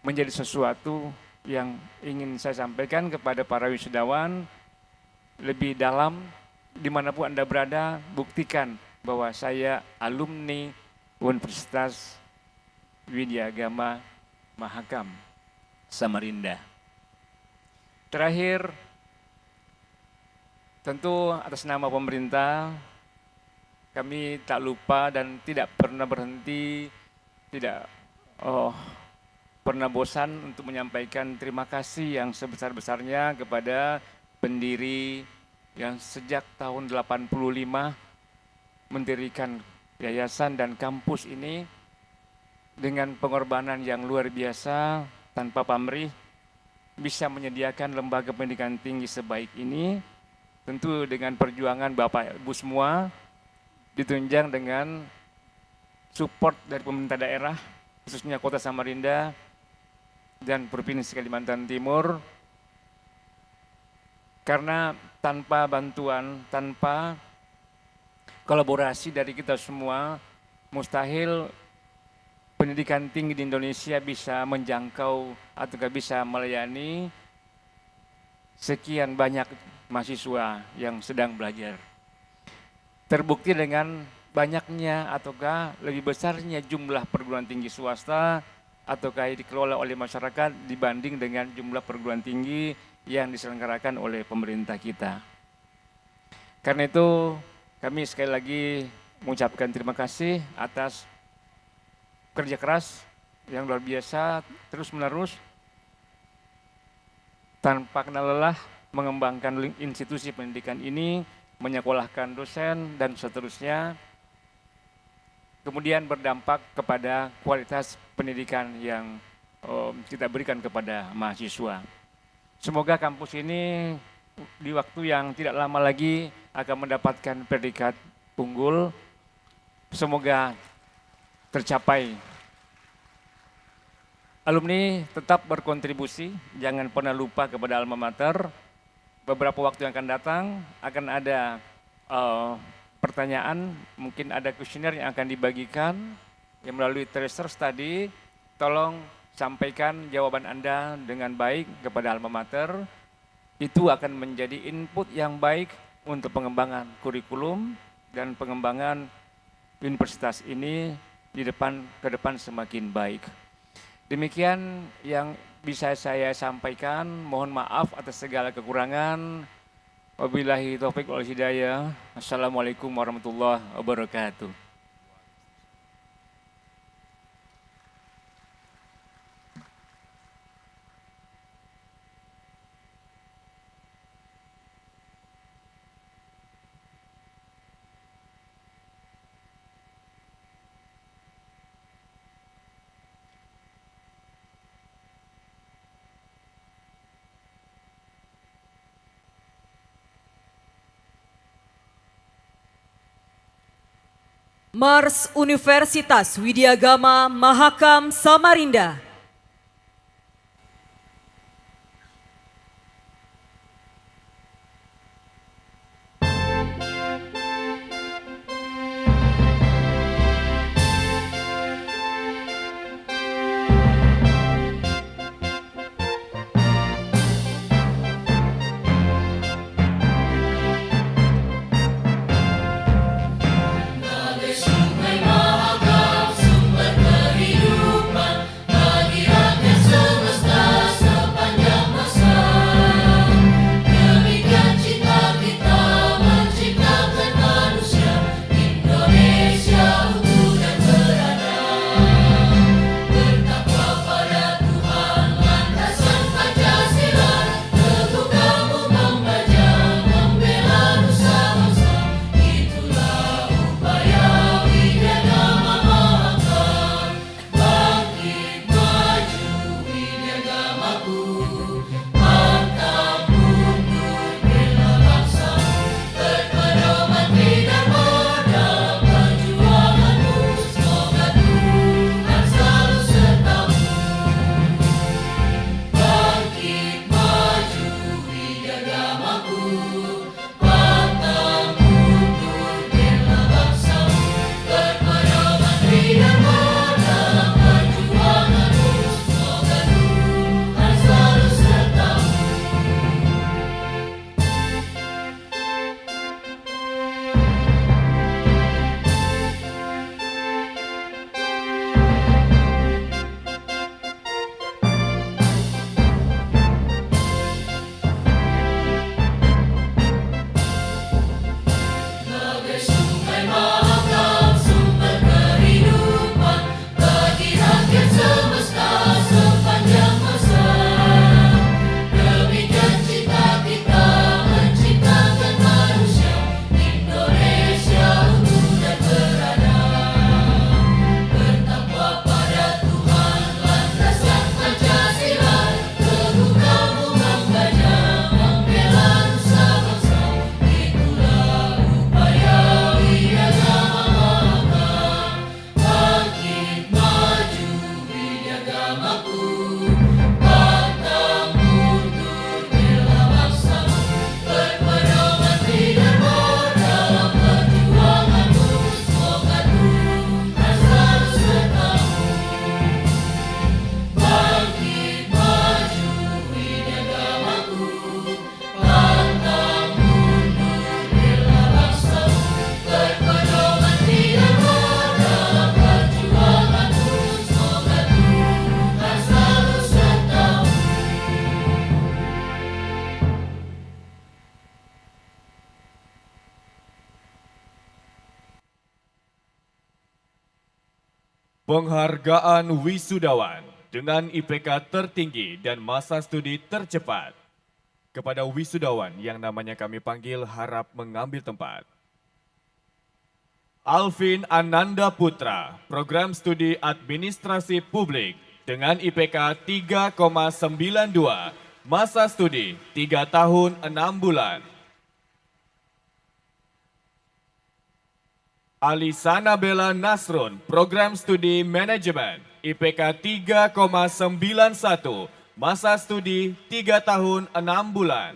menjadi sesuatu yang ingin saya sampaikan kepada para wisudawan lebih dalam, dimanapun Anda berada, buktikan bahwa saya alumni Universitas Widyagama Mahakam Samarinda. Terakhir, tentu atas nama pemerintah, kami tak lupa dan tidak pernah berhenti, tidak pernah bosan untuk menyampaikan terima kasih yang sebesar-besarnya kepada pendiri yang sejak tahun 85 mendirikan yayasan dan kampus ini dengan pengorbanan yang luar biasa, tanpa pamrih bisa menyediakan lembaga pendidikan tinggi sebaik ini, tentu dengan perjuangan Bapak Ibu semua, ditunjang dengan support dari pemerintah daerah, khususnya Kota Samarinda dan Provinsi Kalimantan Timur. Karena tanpa bantuan, tanpa kolaborasi dari kita semua, mustahil pendidikan tinggi di Indonesia bisa menjangkau atau bisa melayani sekian banyak mahasiswa yang sedang belajar. Terbukti dengan banyaknya ataukah lebih besarnya jumlah perguruan tinggi swasta ataukah dikelola oleh masyarakat dibanding dengan jumlah perguruan tinggi yang diselenggarakan oleh pemerintah kita. Karena itu kami sekali lagi mengucapkan terima kasih atas kerja keras yang luar biasa terus-menerus tanpa kenal lelah mengembangkan institusi pendidikan ini menyekolahkan dosen, dan seterusnya. Kemudian berdampak kepada kualitas pendidikan yang kita berikan kepada mahasiswa. Semoga kampus ini di waktu yang tidak lama lagi akan mendapatkan predikat unggul. Semoga tercapai. Alumni tetap berkontribusi, jangan pernah lupa kepada alma mater. Beberapa waktu yang akan datang akan ada pertanyaan, mungkin ada kuesioner yang akan dibagikan yang melalui research tadi. Tolong sampaikan jawaban Anda dengan baik kepada alma mater. Itu akan menjadi input yang baik untuk pengembangan kurikulum dan pengembangan universitas ini ke depan semakin baik. Demikian yang bisa saya sampaikan. Mohon maaf atas segala kekurangan. Wabillahi taufiq wal hidayah. Assalamualaikum warahmatullahi wabarakatuh. Mars Universitas Widyagama Mahakam Samarinda. Sungai Mahakam, sumber kehidupan bagi rakyat semesta sepanjang masa. Demikian cita kita menciptakan manusia, Indonesia utuh dan beradab. Bertakwa pada Tuhan, landasan Pancasila, teguh kamu membaca, membela nusa bangsa. Itulah upaya Widyagama Mahakam. Bangkit maju Widyagamaku, pantang mundur bela bangsa. Berpedoman Tridharma dalam perjuanganmu, semoga Tuhan selalu sertamu. Bangkit maju Widyagamaku, pantang mundur bela bangsa. Berpedoman Tridharma dalam perjuanganmu, semoga Tuhan selalu sertamu. Bagai sungai Mahakam, sumber kehidupan bagi rakyat semesta sepanjang masa. Demikian cita kita menciptakan manusia, Indonesia utuh dan beradab. Bertakwa pada Tuhan, landasan Pancasila, teguh kamu membaca, membela nusa bangsa. Itulah upaya Widyagama Mahakam. Bangkit maju Widyagamaku, pantang mundur bela bangsa. Berpedoman Tridharma dalam perjuanganmu, semoga Tuhan selalu sertamu. Bangkit maju Widyagamaku, pantang mundur bela bangsa. Berpedoman Tridharma dalam perjuanganmu, semoga Tuhan selalu sertamu. Penghargaan wisudawan dengan IPK tertinggi dan masa studi tercepat. kepada wisudawan yang namanya kami panggil harap mengambil tempat. Alvin Ananda Putra, Program Studi Administrasi Publik dengan IPK 3,92, masa studi 3 tahun 6 bulan. Alisana Bella Nasrun, Program Studi Manajemen, IPK 3,91, masa studi 3 tahun 6 bulan.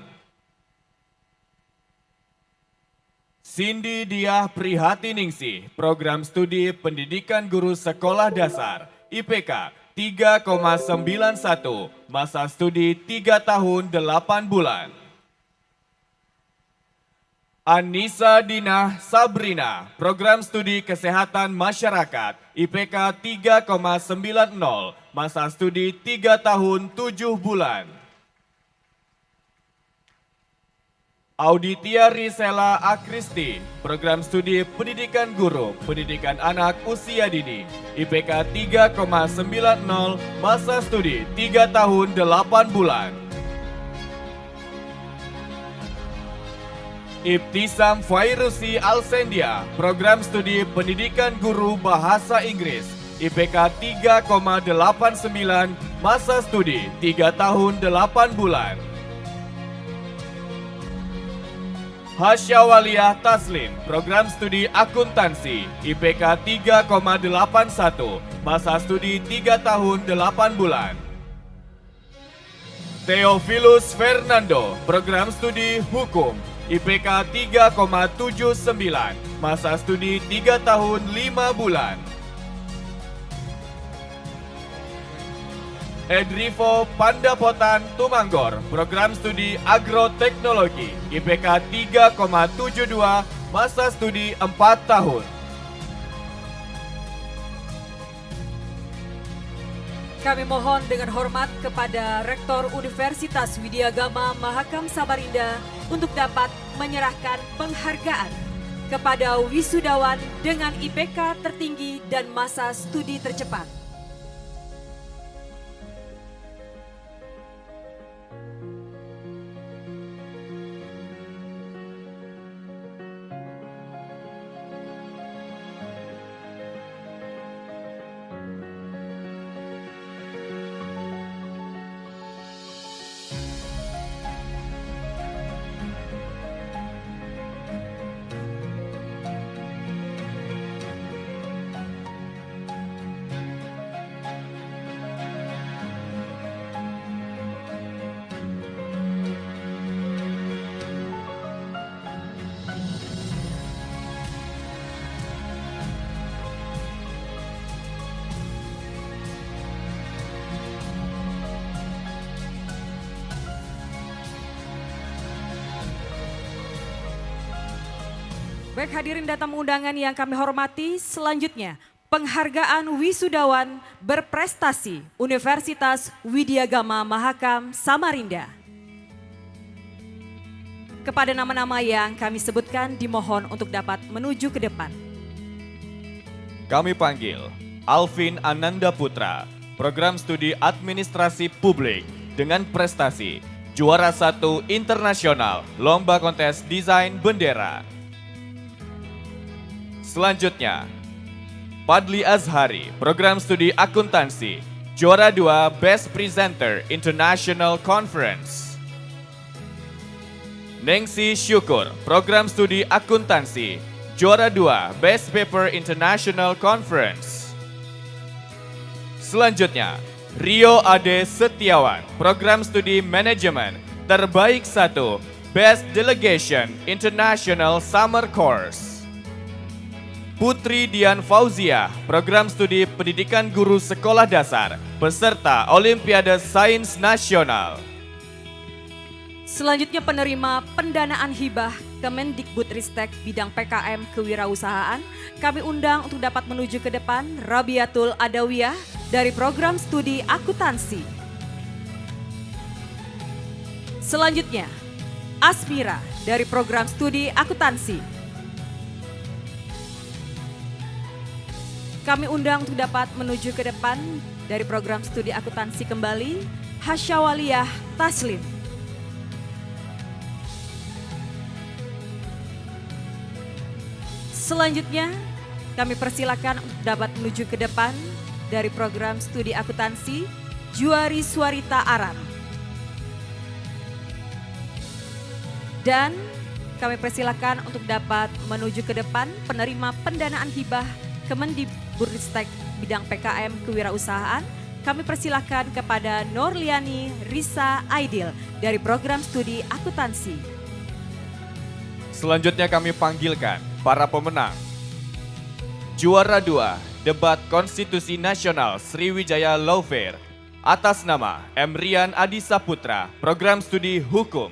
Cindy Diah Prihatiningsih, Program Studi Pendidikan Guru Sekolah Dasar, IPK 3,91, masa studi 3 tahun 8 bulan. Anissa Dinah Sabrina, Program Studi Kesehatan Masyarakat, IPK 3,90, masa studi 3 tahun 7 bulan. Auditia Risela Akristi, Program Studi Pendidikan Guru, Pendidikan Anak Usia Dini, IPK 3,90, masa studi 3 tahun 8 bulan. Ibtisam Fairusi Alsendia, Program Studi Pendidikan Guru Bahasa Inggris, IPK 3,89, masa studi 3 tahun 8 bulan. Hasyawaliyah Taslim, Program Studi Akuntansi, IPK 3,81, masa studi 3 tahun 8 bulan. Theophilus Fernando, Program Studi Hukum, IPK 3,79, masa studi 3 tahun 5 bulan. Edrivo Pandapotan Tumanggor, Program Studi Agroteknologi, IPK 3,72, masa studi 4 tahun. Kami mohon dengan hormat kepada Rektor Universitas Widyagama Mahakam Samarinda untuk dapat menyerahkan penghargaan kepada wisudawan dengan IPK tertinggi dan masa studi tercepat. Baik hadirin dan tamu undangan yang kami hormati, selanjutnya penghargaan wisudawan berprestasi Universitas Widyagama Mahakam Samarinda. Kepada nama-nama yang kami sebutkan dimohon untuk dapat menuju ke depan. Kami panggil Alvin Ananda Putra, Program Studi Administrasi Publik dengan prestasi juara 1 internasional Lomba Kontes Desain Bendera. Selanjutnya, Padli Azhari, Program Studi Akuntansi, juara 2 Best Presenter International Conference. Nengsi Syukur, Program Studi Akuntansi, juara 2 Best Paper International Conference. Selanjutnya, Rio Ade Setiawan, Program Studi Manajemen, terbaik 1 Best Delegation International Summer Course. Putri Dian Fauzia, Program Studi Pendidikan Guru Sekolah Dasar, peserta Olimpiade Sains Nasional. Selanjutnya penerima pendanaan hibah Kemendikbudristek bidang PKM Kewirausahaan, kami undang untuk dapat menuju ke depan Rabiatul Adawiyah dari Program Studi Akuntansi. Selanjutnya, Asmira dari Program Studi Akuntansi. Kami undang untuk dapat menuju ke depan dari Program Studi Akuntansi kembali Hasyawaliyah Taslim. Selanjutnya, kami persilakan untuk dapat menuju ke depan dari program studi akuntansi Juari Suarita Aram. Dan kami persilakan untuk dapat menuju ke depan penerima pendanaan hibah Kemendikbudristek bidang PKM Kewirausahaan. Kami persilakan kepada Norliani Risa Aidil dari program studi akuntansi. Selanjutnya kami panggilkan para pemenang. Juara 2, Debat Konstitusi Nasional Sriwijaya Law Fair atas nama M. Rian Adi Saputra, Program Studi Hukum.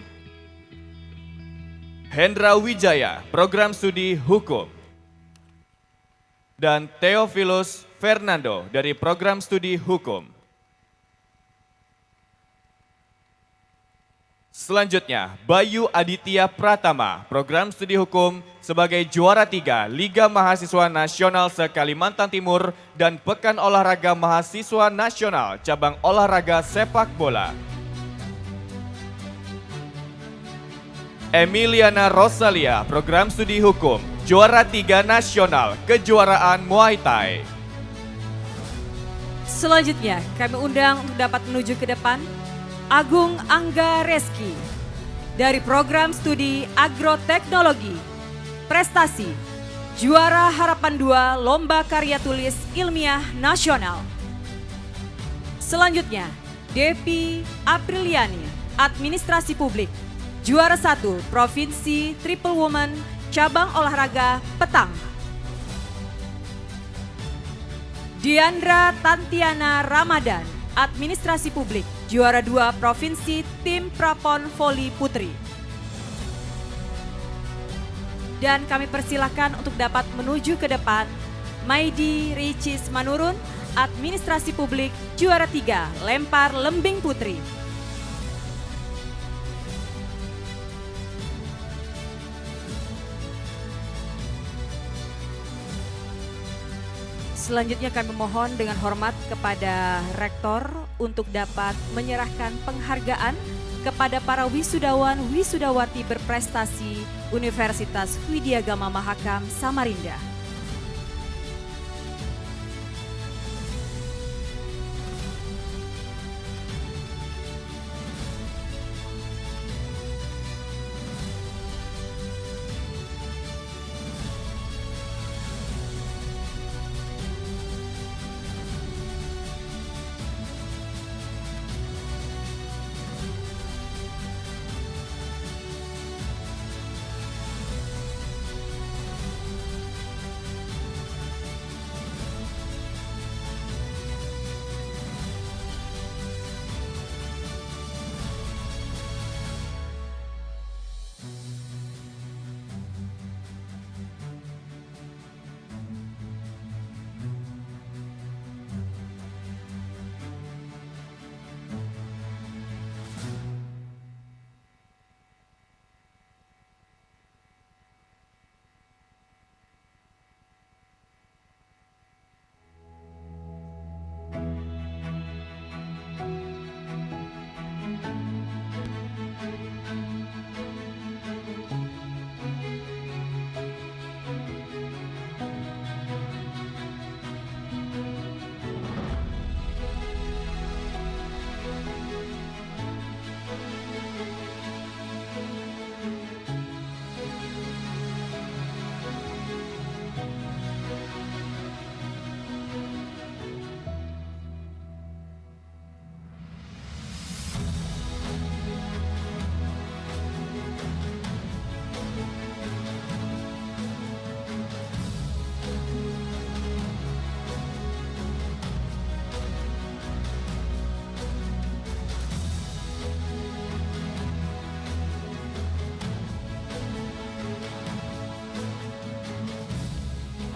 Hendra Wijaya, Program Studi Hukum. Dan Theophilus Fernando dari Program Studi Hukum. Selanjutnya, Bayu Aditya Pratama, Program Studi Hukum sebagai juara 3 Liga Mahasiswa Nasional se-Kalimantan Timur dan Pekan Olahraga Mahasiswa Nasional Cabang Olahraga Sepak Bola. Emiliana Rosalia, Program Studi Hukum, juara 3 Nasional Kejuaraan Muay Thai. Selanjutnya, kami undang untuk dapat menuju ke depan Agung Angga Reski dari Program Studi Agroteknologi. Prestasi, juara Harapan 2 Lomba Karya Tulis Ilmiah Nasional. Selanjutnya, Devi Apriliani, Administrasi Publik, juara 1 Provinsi Triple Woman Cabang Olahraga Petang. Diandra Tantiana Ramadan, Administrasi Publik, juara 2 Provinsi Tim Prapon Voli Putri. Dan kami persilakan untuk dapat menuju ke depan Maidi Ricis Manurun, Administrasi Publik, juara 3 Lempar Lembing Putri. Selanjutnya kami mohon dengan hormat kepada Rektor untuk dapat menyerahkan penghargaan kepada para wisudawan wisudawati berprestasi Universitas Widyagama Mahakam Samarinda.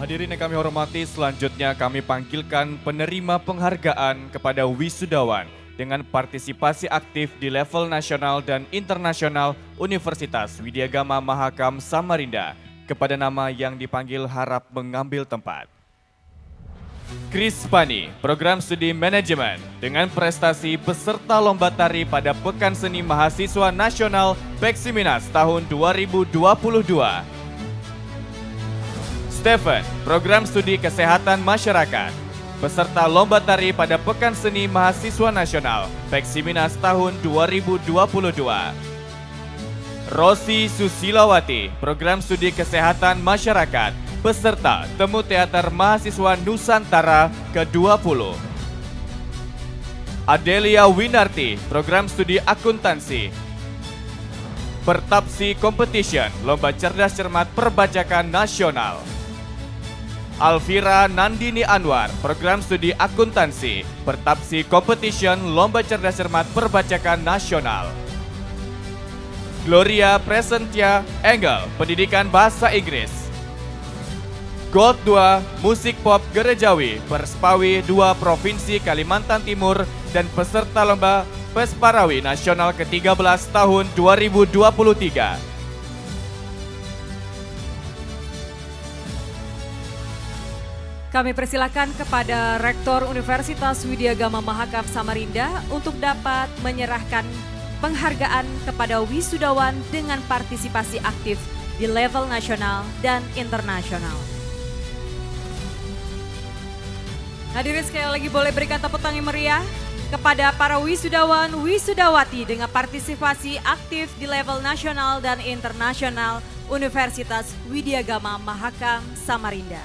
Hadirin yang kami hormati, selanjutnya kami panggilkan penerima penghargaan kepada wisudawan dengan partisipasi aktif di level nasional dan internasional Universitas Widyagama Mahakam Samarinda. Kepada nama yang dipanggil harap mengambil tempat. Chris Pani, Program Studi Manajemen dengan prestasi peserta lomba tari pada Pekan Seni Mahasiswa Nasional Peksiminas tahun 2022. Stephen, Program Studi Kesehatan Masyarakat. Peserta lomba tari pada Pekan Seni Mahasiswa Nasional, Peksiminas tahun 2022. Rosi Susilawati, Program Studi Kesehatan Masyarakat, peserta Temu Teater Mahasiswa Nusantara ke-20. Adelia Winarti, Program Studi Akuntansi. Pertapsi Competition, Lomba Cerdas Cermat Perbajakan Nasional. Alvira Nandini Anwar, Program Studi Akuntansi, Pertapsi Competition, Lomba Cerdas Cermat Perbajakan Nasional. Gloria Presentia Engel, Pendidikan Bahasa Inggris. Gold 2, Musik Pop Gerejawi, Perspawi 2 Provinsi Kalimantan Timur dan peserta Lomba Pesparawi Nasional ke-13 tahun 2023. Kami persilakan kepada Rektor Universitas Widya Gama Mahakam Samarinda untuk dapat menyerahkan penghargaan kepada wisudawan dengan partisipasi aktif di level nasional dan internasional. Hadirin sekali lagi boleh berikan tepuk tangan meriah kepada para wisudawan wisudawati dengan partisipasi aktif di level nasional dan internasional Universitas Widya Gama Mahakam Samarinda.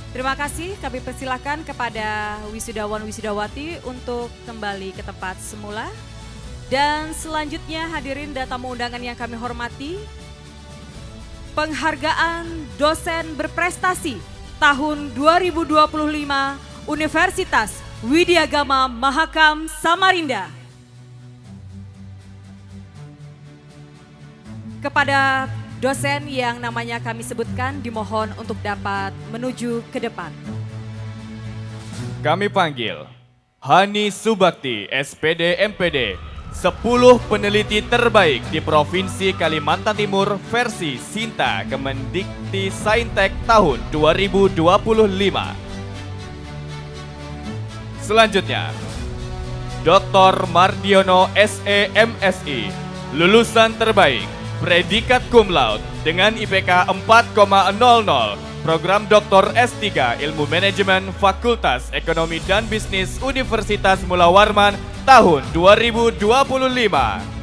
Terima kasih, kami persilakan kepada wisudawan wisudawati untuk kembali ke tempat semula. Dan selanjutnya hadirin dan tamu undangan yang kami hormati, penghargaan dosen berprestasi tahun 2025 Universitas Widya Gama Mahakam Samarinda. Kepada dosen yang namanya kami sebutkan dimohon untuk dapat menuju ke depan. Kami panggil Hani Subakti, SPD MPD, 10 peneliti terbaik di Provinsi Kalimantan Timur versi Sinta Kemendikti Saintek tahun 2025. Selanjutnya, Dr. Mardiono SE MSI, lulusan terbaik, predikat cum laude dengan IPK 4,00, program Dr. S3 Ilmu Manajemen Fakultas Ekonomi dan Bisnis Universitas Mula Warman tahun 2025.